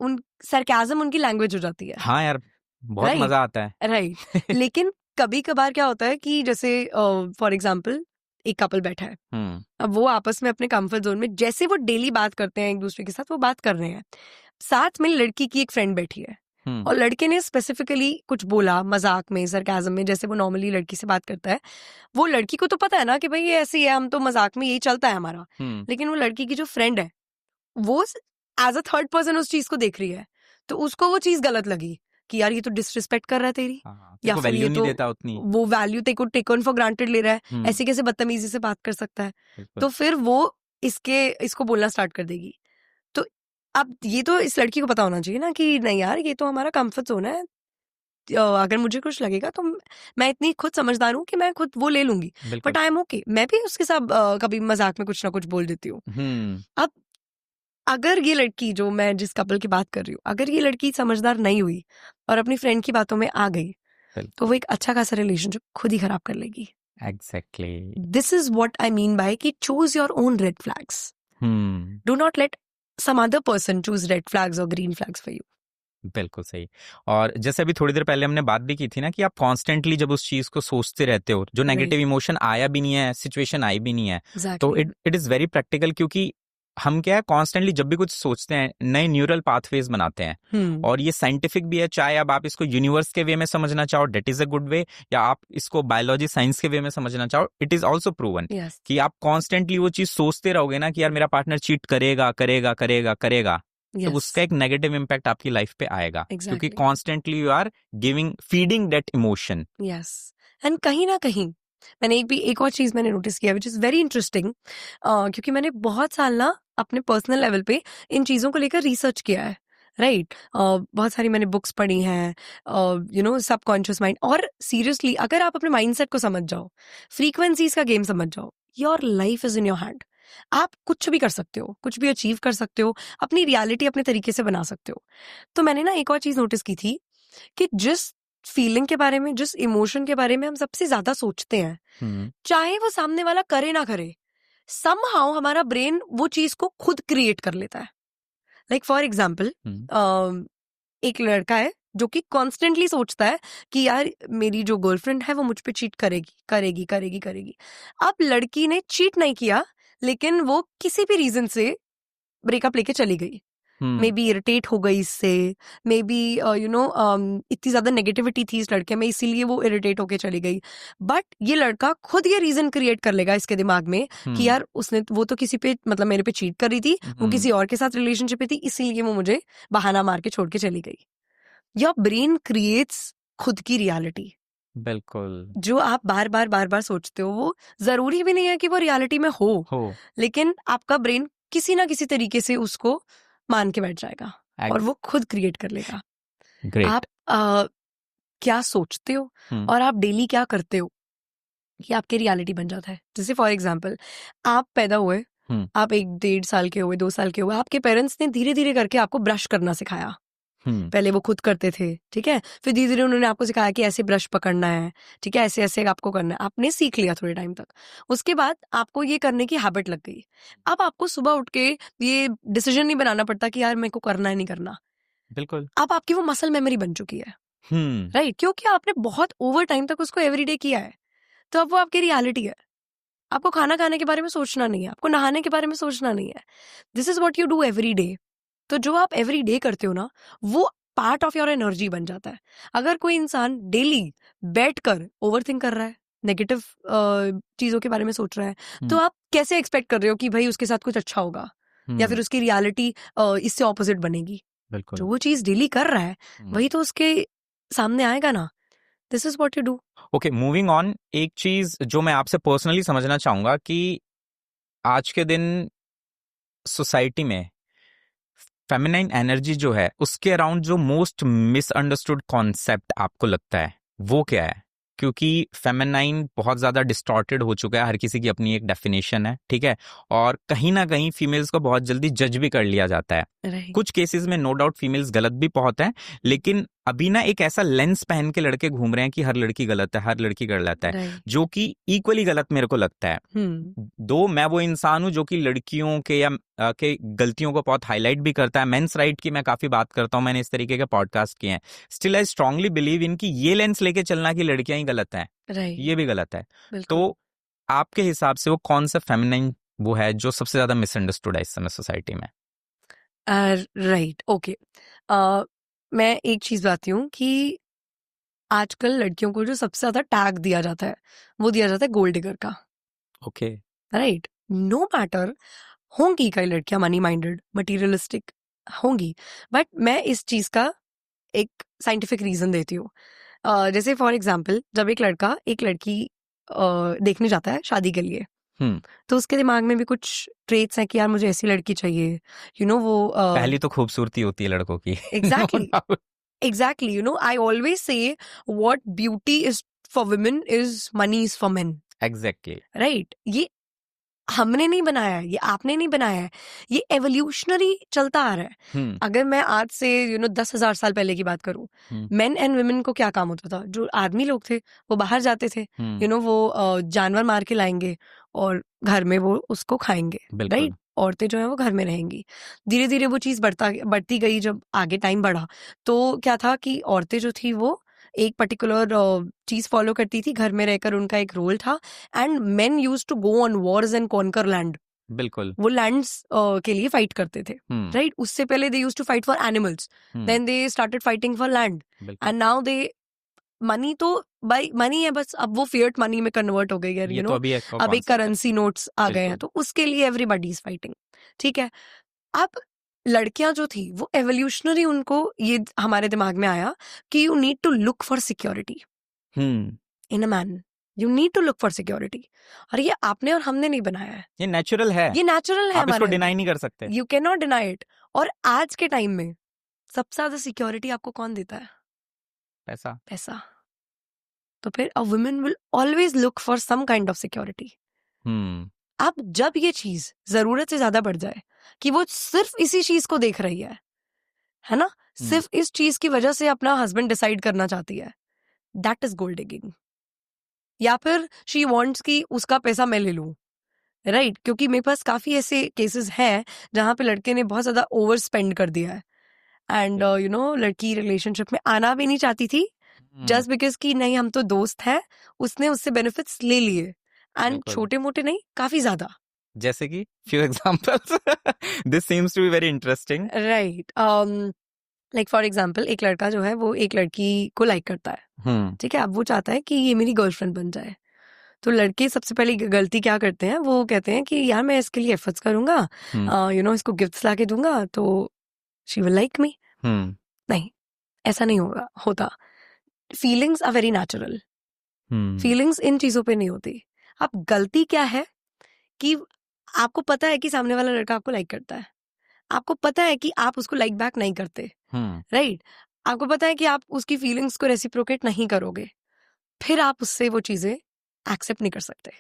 उन सरकाज़म उनकी लैंग्वेज हो जाती है। हाँ यार, बहुत मजा आता है। राइट। लेकिन कभी कभार क्या होता है कि जैसे फॉर एग्जाम्पल एक कपल बैठा है, अब वो आपस में अपने कंफर्ट जोन में जैसे वो डेली बात करते हैं एक दूसरे के साथ, वो बात कर रहे हैं, साथ में लड़की की एक फ्रेंड बैठी है और लड़के ने स्पेसिफिकली कुछ बोला मजाक में, सरकाज़म में, जैसे वो नॉर्मली लड़की से बात करता है। वो लड़की को तो पता है ना कि भाई ये ऐसी है, हम तो मजाक में यही चलता है हमारा, लेकिन वो लड़की की जो फ्रेंड है वो एज अ थर्ड पर्सन उस चीज को देख रही है, तो उसको वो चीज गलत लगी कि यार ये तो डिसरिस्पेक्ट कर रहा है तेरी, या फिर ये तो देता उतनी, वो वैल्यू तेरे को टेक ऑन फॉर ग्रांटेड ले रहा है, ऐसे कैसे बदतमीजी से बात कर सकता है। तो फिर वो इसको बोलना स्टार्ट कर देगी। तो अब ये तो इस लड़की को पता होना चाहिए ना कि नहीं यार ये तो हमारा कंफर्ट जोन है, अगर मुझे कुछ लगेगा तो मैं इतनी खुद समझदार हूँ कि मैं खुद वो ले लूंगी, बट आई एम ओके। मैं भी उसके साथ कभी मजाक में कुछ ना कुछ बोल देती हूँ। अब अगर ये लड़की, जो मैं जिस कपल की बात कर रही हूँ, अगर ये लड़की समझदार नहीं हुई और अपनी फ्रेंड की बातों में आ गई, तो वो एक अच्छा खासा रिलेशनशिप खुद ही खराब कर लेगी। Exactly. This is what I mean by कि choose your own red flags. Do not let some other person choose red flags और ग्रीन फ्लैग्स फॉर यू। बिल्कुल सही। और जैसे अभी थोड़ी देर पहले हमने बात भी की थी ना कि आप कॉन्स्टेंटली जब उस चीज को सोचते रहते हो, जो नेगेटिव इमोशन आया भी नहीं है, सिचुएशन आई भी नहीं है, तो इट इज वेरी प्रैक्टिकल, क्योंकि हम क्या है कॉन्स्टेंटली जब भी कुछ सोचते हैं नए न्यूरल पाथवेज बनाते हैं। और ये साइंटिफिक भी है, चाहे अब आप इसको यूनिवर्स के वे में समझना चाहो, that is a good way, या आप इसको बायोलॉजी साइंस के वे में समझना चाहो, इट इज ऑल्सो प्रूवन कि आप कॉन्स्टेंटली वो चीज सोचते रहोगे ना कि यार मेरा पार्टनर चीट करेगा करेगा करेगा करेगा, तो उसका एक नेगेटिव इम्पैक्ट आपकी लाइफ पे आएगा, क्योंकि constantly you are feeding that emotion. And कहीं ना कहीं मैंने एक और चीज मैंने नोटिस किया विच इज वेरी इंटरेस्टिंग, क्योंकि मैंने बहुत साल ना अपने पर्सनल लेवल पे इन चीजों को लेकर रिसर्च किया है, राइट। बहुत सारी मैंने बुक्स पढ़ी हैं, सबकॉन्शियस माइंड, और सीरियसली अगर आप अपने माइंडसेट को समझ जाओ, फ्रीक्वेंसीज का गेम समझ जाओ, your life is in your hand. आप कुछ भी कर सकते हो, कुछ भी अचीव कर सकते हो, अपनी रियलिटी अपने तरीके से बना सकते हो। तो मैंने ना एक और चीज नोटिस की थी कि जिस फीलिंग के बारे में, जिस इमोशन के बारे में हम सबसे ज्यादा सोचते हैं, चाहे वो सामने वाला करे ना करे, समहाउ हमारा ब्रेन वो चीज को खुद क्रिएट कर लेता है। लाइक फॉर एग्जाम्पल, एक लड़का है जो कि कॉन्स्टेंटली सोचता है कि यार मेरी जो गर्लफ्रेंड है वो मुझ पे चीट करेगी करेगी करेगी करेगी। अब लड़की ने चीट नहीं किया, लेकिन वो किसी भी रीजन से ब्रेकअप लेके चली गई, मे बी इरिटेट हो गई इससे, मे बी इतनी ज्यादा नेगेटिविटी थी इस लड़के में, इसीलिए वो इरिटेट होके चली गई। बट ये लड़का खुद ये रीजन क्रिएट कर लेगा इसके दिमाग में कि यार वो तो किसी पे, मतलब मेरे पे चीट कर रही थी, वो किसी और के साथ रिलेशनशिप में थी, इसीलिए वो मुझे बहाना मार के छोड़ के चली गई। योर ब्रेन क्रिएट्स खुद की रियलिटी। बिल्कुल। जो आप बार बार सोचते हो वो जरूरी भी नहीं है कि वो रियलिटी में हो। लेकिन आपका ब्रेन किसी ना किसी तरीके से उसको मान के बैठ जाएगा और वो खुद क्रिएट कर लेगा। आप क्या सोचते हो और आप डेली क्या करते हो, ये आपके रियलिटी बन जाता है। जैसे फॉर एग्जाम्पल, आप पैदा हुए, आप 1-1.5 साल के हुए, 2 साल के हुए, आपके पेरेंट्स ने धीरे धीरे करके आपको ब्रश करना सिखाया। पहले वो खुद करते थे, ठीक है, फिर धीरे धीरे उन्होंने आपको सिखाया कि ऐसे ब्रश पकड़ना है, ठीक है, ऐसे ऐसे आपको करना है, आपने सीख लिया थोड़े टाइम तक। उसके बाद आपको ये करने की हैबिट लग गई। अब आपको सुबह उठ के ये डिसीजन नहीं बनाना पड़ता कि यार मेरे को करना है नहीं करना। बिल्कुल। अब आपकी वो मसल मेमोरी बन चुकी है, राइट, क्योंकि आपने बहुत ओवर टाइम तक उसको एवरीडे किया है। तो अब वो आपकी रियलिटी है। आपको खाना खाने के बारे में सोचना नहीं है, आपको नहाने के बारे में सोचना नहीं है। This is what you do every day. तो जो आप एवरी डे करते हो ना, वो पार्ट ऑफ योर एनर्जी बन जाता है। अगर कोई इंसान डेली बैठकर ओवरथिंक कर रहा है, नेगेटिव चीजों के बारे में सोच रहा है, तो आप कैसे एक्सपेक्ट कर रहे हो कि भाई उसके साथ कुछ अच्छा होगा या फिर उसकी रियलिटी इससे ऑपोजिट बनेगी। जो वो चीज डेली कर रहा है वही तो उसके सामने आएगा ना। This is what you do. Okay, moving on, एक चीज जो मैं आपसे पर्सनली समझना चाहूंगा कि आज के दिन सोसाइटी में फेमिनाइन एनर्जी जो है उसके अराउंड जो मोस्ट मिसअंडरस्टूड कॉन्सेप्ट आपको लगता है वो क्या है? क्योंकि फेमिनाइन बहुत ज्यादा डिस्टॉर्टेड हो चुका है, हर किसी की अपनी एक डेफिनेशन है, ठीक है, और कहीं ना कहीं फीमेल्स को बहुत जल्दी जज भी कर लिया जाता है। कुछ केसेस में नो डाउट फीमेल्स गलत भी बहुत है, लेकिन अभी ना एक ऐसा लेंस पहन के लड़के घूम रहे हैं कि हर लड़की गलत है, हर लड़की गलत है, जो कि इक्वली गलत मेरे को लगता है। दो मैं वो इंसान हूं जो कि लड़कियों के या के गलतियों को बहुत हाईलाइट भी करता है, मेंस राइट की मैं काफी बात करता हूं, मैंने इस तरीके के पॉडकास्ट किए हैं। Still I strongly believe in कि ये लेंस लेके चलना कि लड़कियां ही गलत हैं, ये भी गलत है। तो आपके हिसाब से वो कौन सा फेमिनाइन वो है जो सबसे ज्यादा मिसअंडरस्टूड है इस समय सोसाइटी में? Right, okay. मैं एक चीज बताती हूँ कि आजकल लड़कियों को जो सबसे ज्यादा टैग दिया जाता है वो दिया जाता है गोल्ड डिगर का। ओके, राइट, नो मैटर, होंगी कई लड़कियां मनी माइंडेड मटीरियलिस्टिक होंगी, बट मैं इस चीज का एक साइंटिफिक रीजन देती हूँ। जैसे फॉर एग्जाम्पल, जब एक लड़का एक लड़की देखने जाता है शादी के लिए, तो उसके दिमाग में भी कुछ ट्रेट्स हैं कि यार मुझे ऐसी लड़की चाहिए, वो पहली तो खूबसूरती होती है लड़कों की। एग्जैक्टली, एग्जैक्टली, आई ऑलवेज से what beauty is for women is money is for main. Exactly, right, ये हमने नहीं बनाया है, ये आपने नहीं बनाया है, ये एवोल्यूशनरी चलता आ रहा है। अगर मैं आज से 10,000 साल पहले की बात करूं, मेन एंड वुमेन को क्या काम होता था? जो आदमी लोग थे वो बाहर जाते थे, वो जानवर मार के लाएंगे और घर में वो उसको खाएंगे, राइट? औरतें जो है वो घर में रहेंगी। धीरे धीरे वो चीज बढ़ती गई। जब आगे टाइम बढ़ा तो क्या था कि औरतें जो थी वो एक पर्टिकुलर चीज फॉलो करती थी, घर में रहकर उनका एक रोल था। And men used to go on wars and conquer land. बिल्कुल, वो लैंड्स के लिए फाइट करते थे, राइट? उससे पहले they used to fight for animals, then they started fighting for land, and now they money तो बाई मनी है बस, अब वो फिएट मनी में कन्वर्ट हो गई है, अब एक करेंसी नोट्स आ गए हैं, तो उसके लिए एवरीबॉडी इज फाइटिंग, ठीक है? अब लड़कियां जो थी वो एवोल्यूशनरी, उनको ये हमारे दिमाग में आया कि you need to look for security in a man, you need to look for security. और ये आपने और हमने नहीं बनाया है, ये नेचुरल है, आप इसको डिनाई नहीं कर सकते, you can not deny it. और आज के टाइम में सबसे ज्यादा सिक्योरिटी आपको कौन देता है? पैसा। तो फिर a woman will always look for some kind of security. अब जब ये चीज जरूरत से ज्यादा बढ़ जाए कि वो सिर्फ इसी चीज को देख रही है ना, सिर्फ इस चीज की वजह से अपना हस्बैंड डिसाइड करना चाहती है, दैट इज गोल्ड डिगिंग। या फिर शी वांट्स कि उसका पैसा मैं ले लूं, राइट? क्योंकि मेरे पास काफी ऐसे केसेस हैं जहां पे लड़के ने बहुत ज्यादा ओवर स्पेंड कर दिया है, एंड लड़की रिलेशनशिप में आना भी नहीं चाहती थी, जस्ट बिकॉज कि नहीं हम तो दोस्त हैं, उसने उससे बेनिफिट्स ले लिए, एंड छोटे मोटे नहीं, काफी ज्यादा। जैसे कि few examples this seems to be very interesting, right? Like for example, एक लड़का जो है वो एक लड़की को लाइक करता है, ठीक है? अब वो चाहता है कि ये मेरी गर्लफ्रेंड बन जाए। तो लड़के सबसे पहले गलती क्या करते हैं, वो कहते हैं कि यार मैं इसके लिए एफर्ट्स करूंगा, इसको गिफ्ट्स ला के दूंगा तो शी विल लाइक मी। नहीं, ऐसा नहीं होता। Feelings are very natural, feelings इन चीजों पे नहीं होती। अब गलती क्या है कि आपको पता है कि सामने वाला लड़का आपको लाइक करता है, आपको पता है कि आप उसको लाइक बैक नहीं करते, राइट? आपको पता है कि आप उसकी फीलिंग्स को रेसिप्रोकेट नहीं करोगे, फिर आप उससे वो चीजें एक्सेप्ट नहीं कर सकते।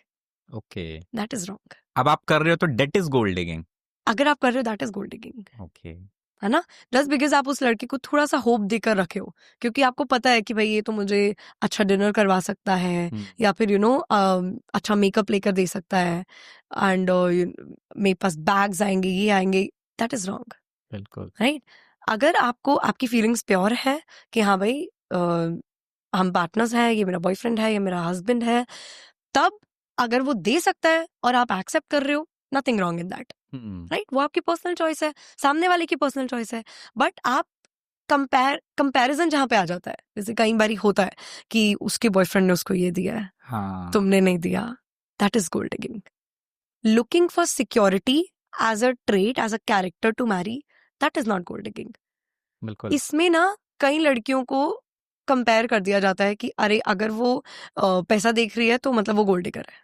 Okay, that is wrong. अब आप कर रहे हो तो डेट इज गोल्ड डिगिंग। अगर आप कर रहे हो that is gold digging, okay, है ना? जस्ट बिकॉज आप उस लड़के को थोड़ा सा होप देकर रखे हो, क्योंकि आपको पता है कि भाई ये तो मुझे अच्छा डिनर करवा सकता है, या फिर अच्छा मेकअप लेकर दे सकता है, एंड मेरे पास बैग्स आएंगे, ये आएंगे, दैट इज रॉन्ग। बिल्कुल, राइट? अगर आपको आपकी फीलिंग्स प्योर है कि हाँ भाई हम पार्टनर्स हैं, ये मेरा बॉयफ्रेंड है, ये मेरा हस्बैंड है, तब अगर वो दे सकता है और आप एक्सेप्ट कर रहे हो, nothing wrong in that, right? वो आपकी पर्सनल चॉइस है, सामने वाले की पर्सनल चॉइस है। बट आप कंपैरिजन जहां पे आ जाता है, जैसे कई बार होता है कि उसके बॉयफ्रेंड ने उसको ये दिया है, तुमने नहीं दिया, that is gold digging. Looking for security as a trait, as a character to marry, that is not gold digging. बिल्कुल, इसमें ना कई लड़कियों को कंपेयर कर दिया जाता है कि अरे अगर वो पैसा देख रही है तो मतलब वो गोल्ड डिगर है।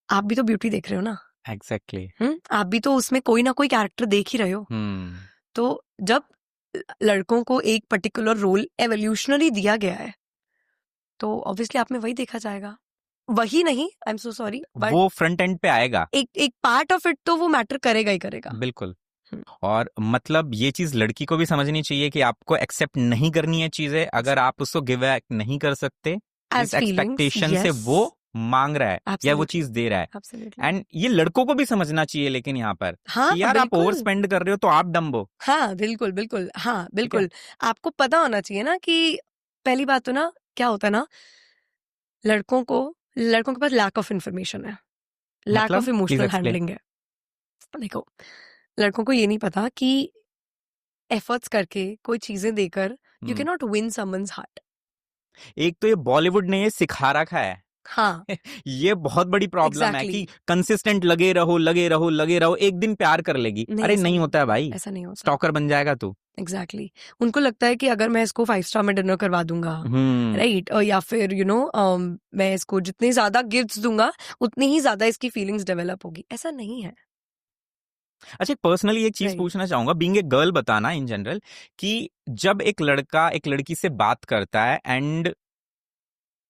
आप भी तो ब्यूटी देख रहे हो ना, एग्जैक्टली, आप भी तो उसमें कोई ना कोई कैरेक्टर देख ही रहे हो, तो जब लड़कों को एक पर्टिकुलर रोल एवोल्यूशनरी दिया गया है तो ऑब्वियसली आप में वही देखा जाएगा। वही नहीं, I am so sorry, but वो फ्रंट एंड पे आएगा, एक पार्ट ऑफ इट तो वो मैटर करेगा ही करेगा। बिल्कुल। और मतलब ये चीज लड़की को भी समझनी चाहिए कि आपको एक्सेप्ट नहीं करनी है चीजें अगर आप उसको गिव बैक नहीं कर सकते इस एक्सपेक्टेशन से वो मांग रहा है या वो चीज दे रहा है। एंड ये लड़कों को भी समझना चाहिए लेकिन यहाँ पर कि यार आप ओवर स्पेंड कर रहे हो तो आप डम्ब हो। हाँ बिल्कुल बिल्कुल, हाँ बिल्कुल। आपको पता होना चाहिए ना कि पहली बात तो ना क्या होता है ना, लड़कों के पास लैक ऑफ इंफॉर्मेशन है, लैक ऑफ इमोशनल हैंडलिंग है। देखो लड़कों को ये नहीं पता कि एफर्ट्स करके कोई चीजें देकर you can not win someone's heart. एक तो ये बॉलीवुड ने ये सिखा रखा है, हाँ ये बहुत बड़ी प्रॉब्लम है कि कंसिस्टेंट लगे रहो एक दिन प्यार कर लेगी। अरे नहीं होता है भाई, ऐसा नहीं होता, स्टॉकर बन जाएगा तू। एग्जैक्टली उनको लगता है कि अगर मैं इसको 5 स्टार में डिनर करवा दूंगा, राइट, या फिर मैं इसको जितने ज्यादा गिफ्ट्स दूंगा उतनी ही ज्यादा इसकी फीलिंग्स डेवलप होगी। ऐसा नहीं है। अच्छा, पर्सनली एक चीज पूछना चाहूंगा, बीइंग ए गर्ल बताना इन जनरल, कि जब एक लड़का एक लड़की से बात करता है एंड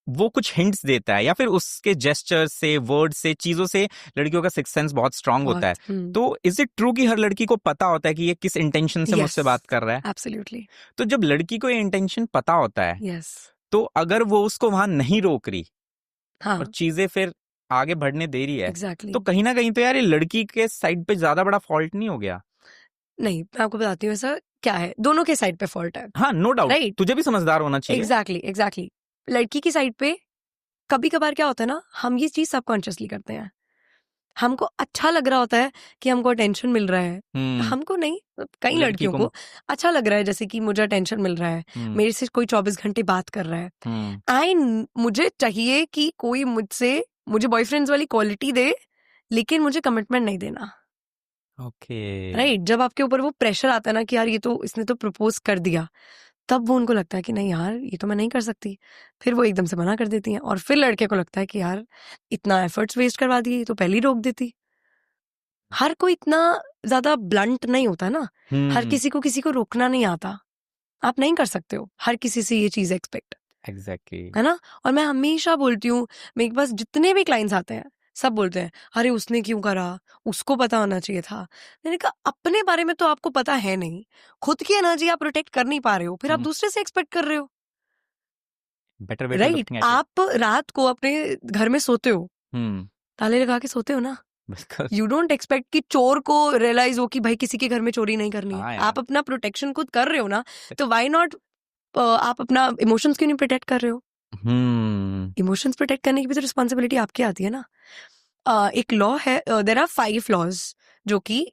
वो कुछ हिंट्स देता है या फिर उसके जेस्चर से, वर्ड से, चीजों से लड़कियों का सिक्स सेंस बहुत स्ट्रांग होता है, तो इज इट ट्रू कि हर लड़की को पता होता है कि ये किस इंटेंशन से मुझसे बात कर रहा है? एब्सोल्युटली। तो जब लड़की को ये इंटेंशन पता होता है, तो अगर वो उसको वहां नहीं रोक रही और चीजें फिर आगे बढ़ने दे रही है, तो कहीं ना कहीं तो यार ये लड़की के साइड पे ज्यादा बड़ा फॉल्ट नहीं हो गया? नहीं, मैं आपको बताती हूँ ऐसा क्या है, दोनों के साइड पे फॉल्ट है। हाँ नो डाउट, तुझे भी समझदार होना चाहिए। एग्जैक्टली। लड़की की साइड पे कभी कभार क्या होता है ना, हम ये चीज सबकॉन्शियसली करते हैं, हमको अच्छा लग रहा होता है कि हमको अटेंशन मिल रहा है, हमको नहीं, कई लड़कियों को अच्छा लग रहा है जैसे कि मुझे अटेंशन मिल रहा है, मेरे से कोई 24 घंटे बात कर रहा है, मुझे चाहिए कि कोई मुझे बॉयफ्रेंड्स वाली क्वालिटी दे लेकिन मुझे कमिटमेंट नहीं देना। राइट, जब आपके ऊपर वो प्रेशर आता है ना कि यार ये तो इसने तो प्रपोज कर दिया, तब वो उनको लगता है कि नहीं यार ये तो मैं नहीं कर सकती, फिर वो एकदम से मना कर देती हैं। और फिर लड़के को लगता है कि यार इतना एफर्ट्स वेस्ट करवा दिए तो पहले ही रोक देती। हर कोई इतना ज्यादा ब्लंट नहीं होता ना, हर किसी को रोकना नहीं आता, आप नहीं कर सकते हो हर किसी से ये चीज एक्सपेक्ट। एग्जैक्टली है ना। और मैं हमेशा बोलती हूँ, मेरे पास जितने भी क्लाइंट्स आते हैं सब बोलते हैं अरे उसने क्यों करा, उसको पता होना चाहिए था। मैंने कहा अपने बारे में तो आपको पता है नहीं, खुद की एनर्जी आप प्रोटेक्ट कर नहीं पा रहे हो, फिर आप दूसरे से एक्सपेक्ट कर रहे हो। बेटर वे राइट, आप रात को अपने घर में सोते हो, ताले लगा के सोते हो ना, यू डोंट एक्सपेक्ट कि चोर को रियलाइज हो कि भाई किसी के घर में चोरी नहीं करनी है। आप अपना प्रोटेक्शन खुद कर रहे हो ना, तो व्हाई नॉट आप अपना इमोशंस क्यों नहीं प्रोटेक्ट कर रहे हो? इमोशंस प्रोटेक्ट करने की भी तो रिस्पॉन्सिबिलिटी आपकी आती है ना। एक लॉ है, देयर आर 5 लॉज जो कि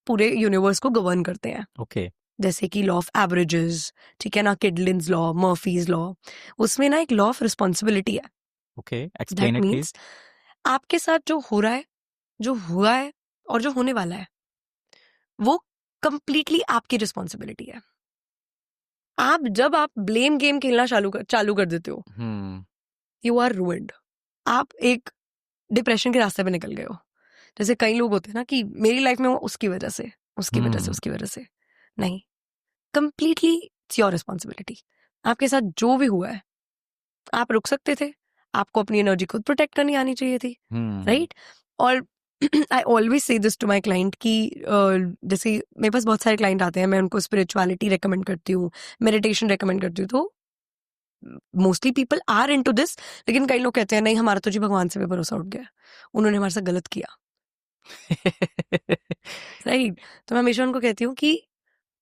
पूरे यूनिवर्स को गवर्न करते हैं। ओके जैसे कि लॉ ऑफ एवरेजेस, ठीक है ना, किडलिन्स लॉ, मर्फीज लॉ, उसमें ना एक लॉ ऑफ रिस्पॉन्सिबिलिटी है। Okay explain it please. आपके साथ जो हो रहा है, जो हुआ है और जो होने वाला है वो कंप्लीटली आपकी रिस्पॉन्सिबिलिटी है। जब आप ब्लेम गेम खेलना चालू कर देते हो, यू आर रूइंड। आप एक डिप्रेशन के रास्ते पे निकल गए हो। जैसे कई लोग होते हैं ना कि मेरी लाइफ में वो उसकी वजह से नहीं, कंप्लीटली इट्स योर रिस्पॉन्सिबिलिटी। आपके साथ जो भी हुआ है आप रुक सकते थे, आपको अपनी एनर्जी खुद प्रोटेक्ट करनी आनी चाहिए थी। राइट। और I always say this to my client कि जैसे मेरे पास बहुत सारे क्लाइंट आते हैं, मैं उनको स्पिरिचुअलिटी रेकमेंड करती हूँ, मेडिटेशन रेकमेंड करती हूँ, तो mostly people are into this. लेकिन कई लोग कहते हैं नहीं हमारा तो जी भगवान से भी भरोसा उठ गया, उन्होंने हमारे साथ गलत किया। राइट। तो मैं हमेशा उनको कहती हूँ कि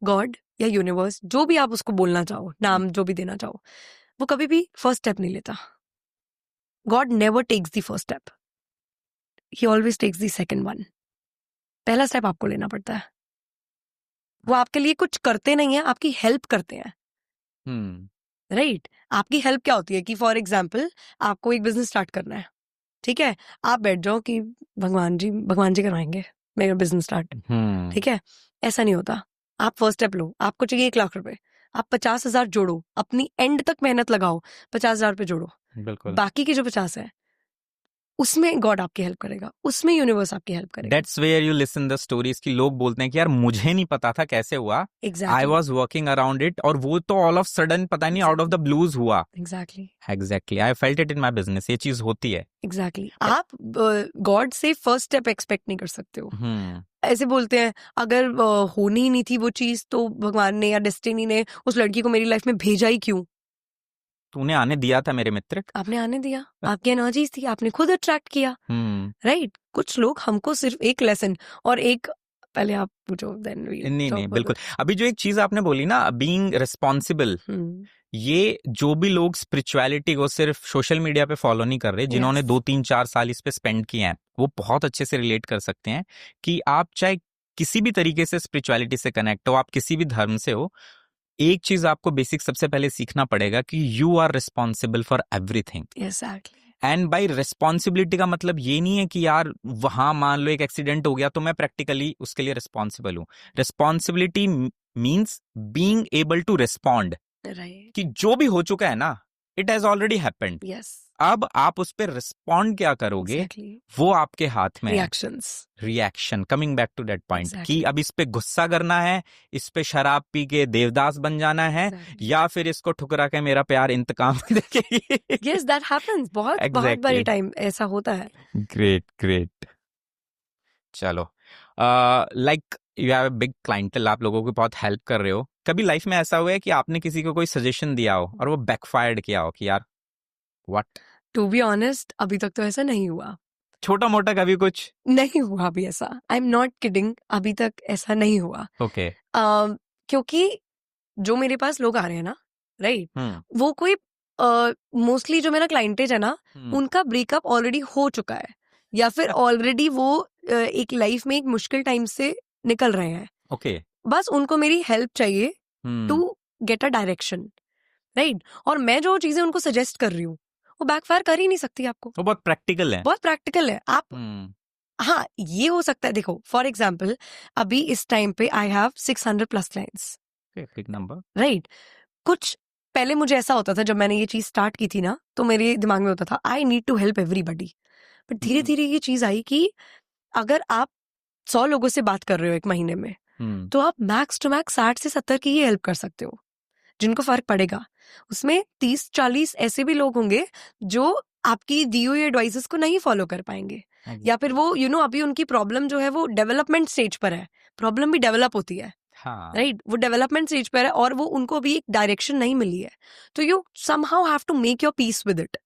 गॉड या यूनिवर्स, जो भी आप उसको बोलना चाहो, नाम जो भी देना चाहो, वो कभी भी फर्स्ट स्टेप नहीं लेता। God never takes the first step, he always takes the second one. पहला स्टेप आपको लेना पड़ता है। वो आपके लिए कुछ करते नहीं है, आपकी हेल्प करते हैं। राइट। आपकी हेल्प क्या होती है कि फॉर एग्जाम्पल आपको एक बिजनेस स्टार्ट करना है, ठीक है, आप बैठ जाओ कि भगवान जी करवाएंगे मेरा बिजनेस स्टार्ट, ठीक है। ऐसा नहीं होता। आप फर्स्ट स्टेप लो, आपको चाहिए 1 लाख रुपए, आप 50,000 जोड़ो, अपनी एंड तक मेहनत लगाओ, 50,000 रुपए जोड़ो, बिल्कुल। बाकी के जो 50 है उसमें गॉड आपकी हेल्प करेगा, उसमें यूनिवर्स आपकी हेल्प करेगा। That's where you listen the stories की लोग बोलते हैं कि यार मुझे नहीं पता था कैसे हुआ, आई exactly was working around it, और वो तो ऑल ऑफ सडन पता नहीं आउट ऑफ द ब्लूज हुआ। Exactly exactly, I felt it in my business, ये चीज होती है। एग्जैक्टली। आप गॉड से फर्स्ट स्टेप एक्सपेक्ट नहीं कर सकते हो। ऐसे बोलते हैं अगर होनी ही नहीं थी वो चीज तो भगवान ने या डेस्टिनी ने उस लड़की को मेरी लाइफ में भेजा ही क्यों? तूने आने दिया था मेरे मित्र। आपने आने दिया, आपकी एनर्जीज थी, आपने खुद अट्रैक्ट किया, राइट? कुछ लोग हमको सिर्फ एक लेसन और एक, पहले आप पूछो देन वी नहीं बिल्कुल। अभी जो एक चीज आपने बोली ना, बीइंग रिस्पॉन्सिबल, ये जो भी लोग स्पिरिचुअलिटी को सिर्फ सोशल मीडिया पे फॉलो नहीं कर रहे, जिन्होंने 2-3-4 साल इस पे स्पेंड किए हैं, वो बहुत अच्छे से रिलेट कर सकते हैं कि आप चाहे किसी भी तरीके से स्पिरिचुअलिटी से कनेक्ट हो, आप किसी भी धर्म से हो, एक चीज आपको बेसिक सबसे पहले सीखना पड़ेगा कि you are responsible for everything. Exactly. And by responsibility का मतलब ये नहीं है कि यार वहां मान लो एक एक्सीडेंट हो गया तो मैं प्रैक्टिकली उसके लिए रिस्पॉन्सिबल हूं। Responsibility means being able to respond, कि जो भी हो चुका है ना, it has already happened. Yes. अब आप उस पर रिस्पॉन्ड क्या करोगे, exactly. वो आपके हाथ में है। Reaction, coming back to that point, कि अब इस पे गुस्सा करना है, इस पे शराब पी के देवदास बन जाना है, या फिर इसको ठुकरा के मेरा प्यार इंतकाम देखेगी। Yes, that happens. बहुत बड़ी टाइम ऐसा होता है। ग्रेट। चलो, like you have a big clientele, आप लोगों को बहुत हेल्प कर रहे हो। कभी लाइफ में ऐसा हुआ है कि आपने किसी को कोई सजेशन दिया हो और वो बैकफायर्ड किया हो कि यार व्हाट? टू बी ऑनेस्ट अभी तक तो ऐसा नहीं हुआ। छोटा मोटा कभी कुछ नहीं हुआ अभी ऐसा। आई एम नॉट किडिंग, अभी तक ऐसा नहीं हुआ। ओके। क्योंकि जो मेरे पास लोग आ रहे हैं ना, राइट, वो कोई मोस्टली जो मेरा क्लाइंटेज है ना, उनका ब्रेकअप ऑलरेडी हो चुका है, या फिर ऑलरेडी वो एक लाइफ में एक मुश्किल टाइम से निकल रहे हैं। ओके। बस उनको मेरी हेल्प चाहिए to get a direction, right? और मैं जो चीजें उनको सजेस्ट कर रही हूँ वो बैकफायर कर ही नहीं सकती आपको। वो बहुत प्रैक्टिकल है, बहुत प्रैक्टिकल है। आप हाँ, ये हो सकता है। देखो फॉर एग्जाम्पल अभी इस टाइम पे I have 600+ clients, big number, right? कुछ पहले मुझे ऐसा होता था, जब मैंने ये चीज स्टार्ट की थी ना, तो मेरे दिमाग में होता था I need to help everybody. But धीरे धीरे ये चीज आई कि अगर आप 100 लोगों से बात कर रहे हो एक महीने में, तो आप मैक्स टू मैक्स 60 से 70 की ही हेल्प कर सकते हो जिनको फर्क पड़ेगा। उसमें 30-40 ऐसे भी लोग होंगे जो आपकी दी हुई एडवाइसेस को नहीं फॉलो कर पाएंगे, या फिर वो अभी उनकी प्रॉब्लम जो है वो डेवलपमेंट स्टेज पर है। प्रॉब्लम भी डेवलप होती है, राइट? वो डेवलपमेंट स्टेज पर है और वो उनको अभी एक डायरेक्शन नहीं मिली है, तो you somehow have to make your peace with it,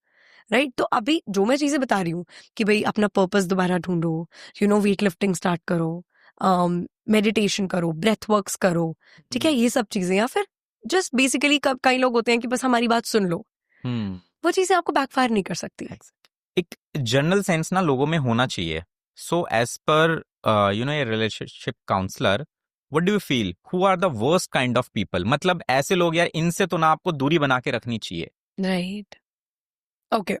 right? तो अभी जो मैं चीजें बता रही हूँ कि भाई अपना पर्पस दोबारा ढूंढो, वेट लिफ्टिंग स्टार्ट करो, मेडिटेशन करो, ब्रेथ वर्क्स करो, ठीक है, ये सब चीजें, या फिर जस्ट बेसिकली कई लोग होते हैं कि बस हमारी बात सुन लो, वो चीजें आपको बैकफायर नहीं कर सकती। एक जनरल सेंस ना लोगों में होना चाहिए। So as per a relationship counsellor, what do you feel, who are the worst kind of people? मतलब ऐसे लोग यार, इनसे तो ना आपको दूरी बना के रखनी चाहिए। Right, okay.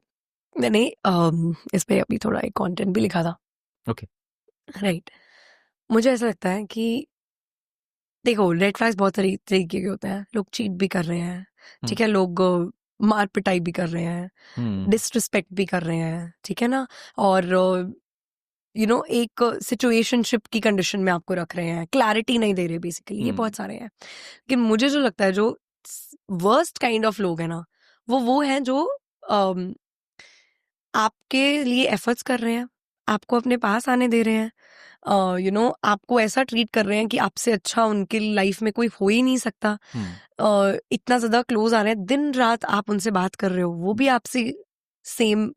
मैंने इस पे अभी थोड़ा एक कंटेंट भी लिखा था। Okay, right. मुझे ऐसा लगता है कि देखो रेड फ्लैग्स बहुत तरीके के होते हैं। लोग चीट भी कर रहे हैं, ठीक है, लोग मार पिटाई भी कर रहे हैं, डिसरिस्पेक्ट भी कर रहे हैं, ठीक है ना, और एक सिचुएशनशिप की कंडीशन में आपको रख रहे हैं, क्लैरिटी नहीं दे रहे बेसिकली। ये बहुत सारे हैं। लेकिन मुझे जो लगता है जो वर्स्ट काइंड ऑफ लोग है ना, वो हैं जो आपके लिए एफर्ट्स कर रहे हैं, आपको अपने पास आने दे रहे हैं, आपको ऐसा ट्रीट कर रहे हैं कि आपसे अच्छा उनके लाइफ में कोई हो ही नहीं सकता। इतना ज्यादा क्लोज आ रहे हैं, दिन रात आप उनसे बात कर रहे हो, वो भी आपसे सेम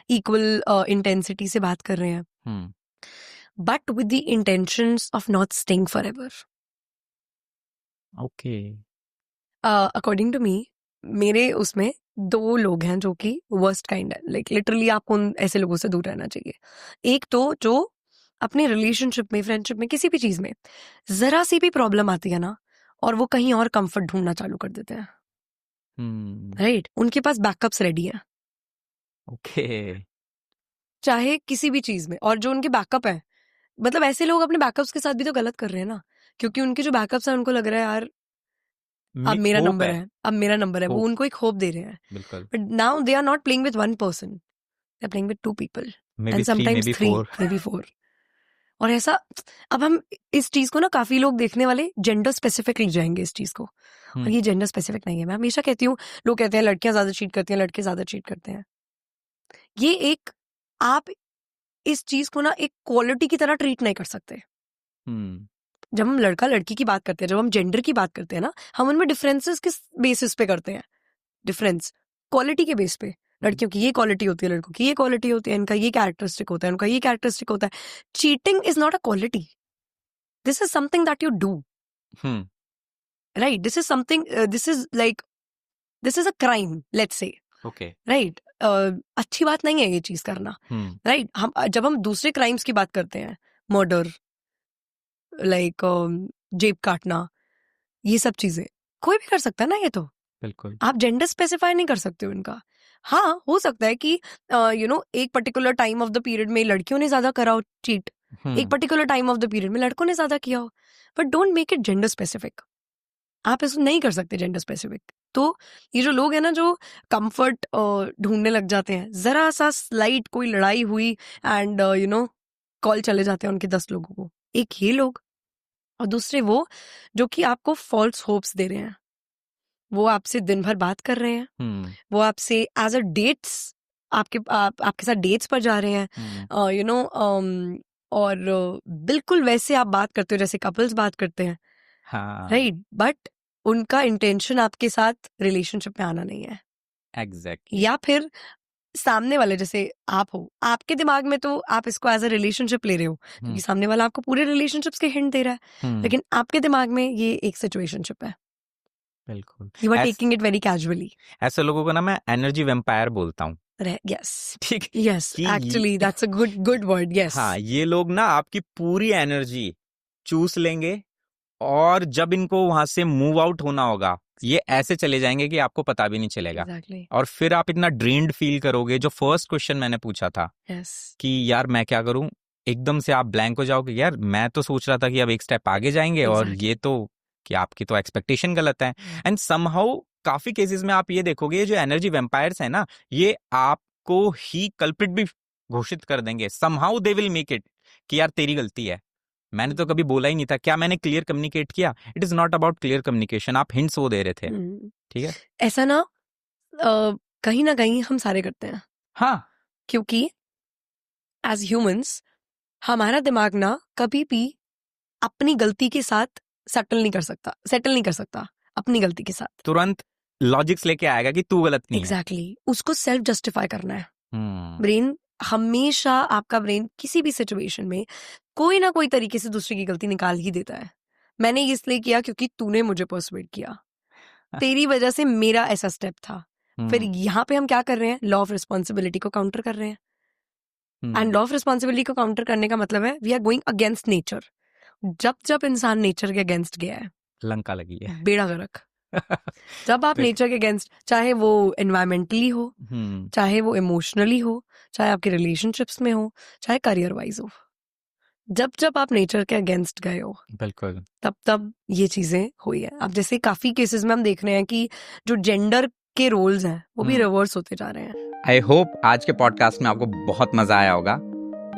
इक्वल इंटेंसिटी से बात कर रहे हैं, but with the intentions of not staying forever. Okay. According to me, मेरे उसमें 2 लोग हैं जो कि वर्स्ट काइंड है। लाइक लिटरली आपको उन ऐसे लोगों से दूर रहना चाहिए। एक तो जो अपने रिलेशनशिप में, फ्रेंडशिप में, किसी भी चीज में जरा सी भी प्रॉब्लम आती है ना, और वो कहीं और कंफर्ट ढूंढना चालू कर देते हैं, राइट? उनके पास बैकअप्स रेडी हैं, ओके, चाहे किसी भी चीज में। और जो उनके बैकअप है, मतलब ऐसे लोग अपने बैकअप्स के साथ भी तो गलत कर रहे हैं ना, क्योंकि उनके जो बैकअप्स है उनको लग रहा है यार अब मेरा नंबर है, अब मेरा नंबर है, वो उनको एक होप दे रहे हैं। बिल्कुल। But now they are not playing with one person, they're playing with 2 people maybe and 3, sometimes maybe 3, 4. maybe 4. और ऐसा अब हम इस चीज को ना काफी लोग देखने वाले जेंडर स्पेसिफिक लिख जाएंगे इस चीज को, और ये जेंडर स्पेसिफिक नहीं है। मैं हमेशा कहती हूँ, लोग कहते हैं लड़कियां ज्यादा चीट करती हैं, लड़के ज्यादा चीट करते हैं। ये एक, आप इस चीज को ना एक क्वालिटी की तरह ट्रीट नहीं कर सकते। जब हम लड़का लड़की की बात करते हैं, जब हम जेंडर की बात करते हैं ना, हम उनमें डिफरेंसेस किस बेसिस पे करते हैं? डिफरेंस क्वालिटी के बेस पे। लड़कियों की ये क्वालिटी होती है, लड़कों की ये क्वालिटी होती है, इनका ये कैरेक्टरिस्टिक होता है, उनका ये कैरेक्टरिस्टिक होता है। Cheating is not a quality, this is something that you do, right? This is something, this is a crime, let's say, okay, right? अच्छी बात नहीं है ये चीज करना, राइट? हम जब हम दूसरे क्राइम्स की बात करते हैं, मर्डर, लाइक जेब काटना, ये सब चीजें कोई भी कर सकता है ना। ये तो बिल्कुल आप जेंडर स्पेसिफाई नहीं कर सकते हो इनका। हाँ, हो सकता है कि एक particular time of the period में लड़कियों ने ज्यादा करा हो चीट, एक particular time of the period में लड़कों ने ज्यादा किया हो, but don't make it gender specific. आप इसको नहीं कर सकते जेंडर स्पेसिफिक। तो ये जो लोग हैं ना, जो कंफर्ट ढूंढने लग जाते हैं, जरा सा स्लाइट कोई लड़ाई हुई एंड कॉल चले जाते हैं उनके 10 लोगों को। एक ये लोग, और दूसरे वो जो कि आपको फॉल्स होप्स दे रहे हैं। वो आपसे दिन भर बात कर रहे हैं, वो आपसे एज अ डेट्स आपके साथ डेट्स पर जा रहे हैं, और बिल्कुल वैसे आप बात करते हो जैसे कपल्स बात करते हैं, राइट? बट उनका इंटेंशन आपके साथ रिलेशनशिप में आना नहीं है। एग्जैक्टली। या फिर सामने वाले, जैसे आप हो, आपके दिमाग में तो आप इसको एज अ रिलेशनशिप ले रहे हो, क्योंकि सामने वाला आपको पूरे रिलेशनशिप्स के हिंट दे रहा है, लेकिन आपके दिमाग में ये एक सिचुएशनशिप है। बिल्कुल, you are taking it very casually. ऐसे लोगों को ना मैं एनर्जी वेम्पायर बोलता हूँ। यस, ठीक, yes, actually that's a good word. Yes, हाँ, ये लोग ना आपकी पूरी एनर्जी चूस लेंगे, और जब इनको वहां से मूव आउट होना होगा, ये ऐसे चले जाएंगे कि आपको पता भी नहीं चलेगा। exactly. और फिर आप इतना ड्रेन्ड फील करोगे। जो फर्स्ट क्वेश्चन मैंने पूछा था, yes. कि यार मैं क्या करूं, एकदम से आप ब्लैंक हो जाओगे। यार मैं तो सोच रहा था कि अब एक स्टेप आगे जाएंगे, और ये तो कि आपकी तो एक्सपेक्टेशन गलत है। एंड समहाउ काफी केसेस में आप ये देखोगे, जो एनर्जी वेम्पायर्स है ना, ये आपको ही कल्प्रिट भी घोषित कर देंगे। Somehow they will make it कि यार तेरी गलती है, मैंने तो कभी बोला ही नहीं था। क्या मैंने क्लियर कम्युनिकेट किया? It is not about clear communication, आप हिंट्स वो दे रहे थे। ठीक है, ऐसा ना कहीं ना कहीं हम सारे करते हैं। हाँ, क्योंकि एज ह्यूमंस हमारा दिमाग ना कभी भी अपनी गलती के साथ सेटल नहीं कर सकता अपनी गलती के साथ। तुरंत लॉजिक्स लेके आएगा कि तू गलत नहीं है। एग्जैक्टली, उसको सेल्फ जस्टिफाई करना है। ब्रेन हमेशा, आपका ब्रेन किसी भी सिचुएशन में कोई ना कोई तरीके से दूसरे की गलती निकाल ही देता है। मैंने इसलिए किया क्योंकि तूने मुझे पर्सुएड किया, तेरी वजह से मेरा ऐसा स्टेप था। फिर यहाँ पे हम क्या कर रहे हैं? लॉ ऑफ रिस्पॉन्सिबिलिटी को काउंटर कर रहे हैं। एंड लॉ ऑफ रिस्पॉन्सिबिलिटी को काउंटर करने का मतलब है we are going against nature. जब इंसान नेचर के अगेंस्ट गया है, लंका लगी है, बेड़ा गर्क। जब आप नेचर के अगेंस्ट, चाहे वो एनवायरमेंटली हो, चाहे वो इमोशनली हो, चाहे आपके रिलेशनशिप्स में हो, चाहे करियर वाइज हो, जब आप नेचर के अगेंस्ट गए हो, बिल्कुल, तब ये चीजें हुई है। अब जैसे काफी केसेस में हम देख रहे हैं कि जो जेंडर के रोल्स हैं वो भी रिवर्स होते जा रहे हैं। आई होप आज के पॉडकास्ट में आपको बहुत मजा आया होगा।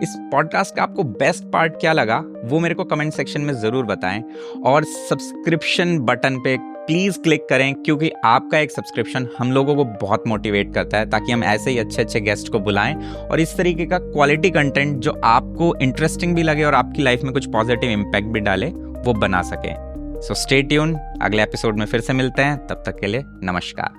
इस पॉडकास्ट का आपको बेस्ट पार्ट क्या लगा वो मेरे को कमेंट सेक्शन में जरूर बताएं, और सब्सक्रिप्शन बटन पे प्लीज क्लिक करें, क्योंकि आपका एक सब्सक्रिप्शन हम लोगों को बहुत मोटिवेट करता है, ताकि हम ऐसे ही अच्छे अच्छे गेस्ट को बुलाएं और इस तरीके का क्वालिटी कंटेंट जो आपको इंटरेस्टिंग भी लगे और आपकी लाइफ में कुछ पॉजिटिव इम्पैक्ट भी डाले, वो बना सके। सो स्टे ट्यून, अगले एपिसोड में फिर से मिलते हैं, तब तक के लिए नमस्कार।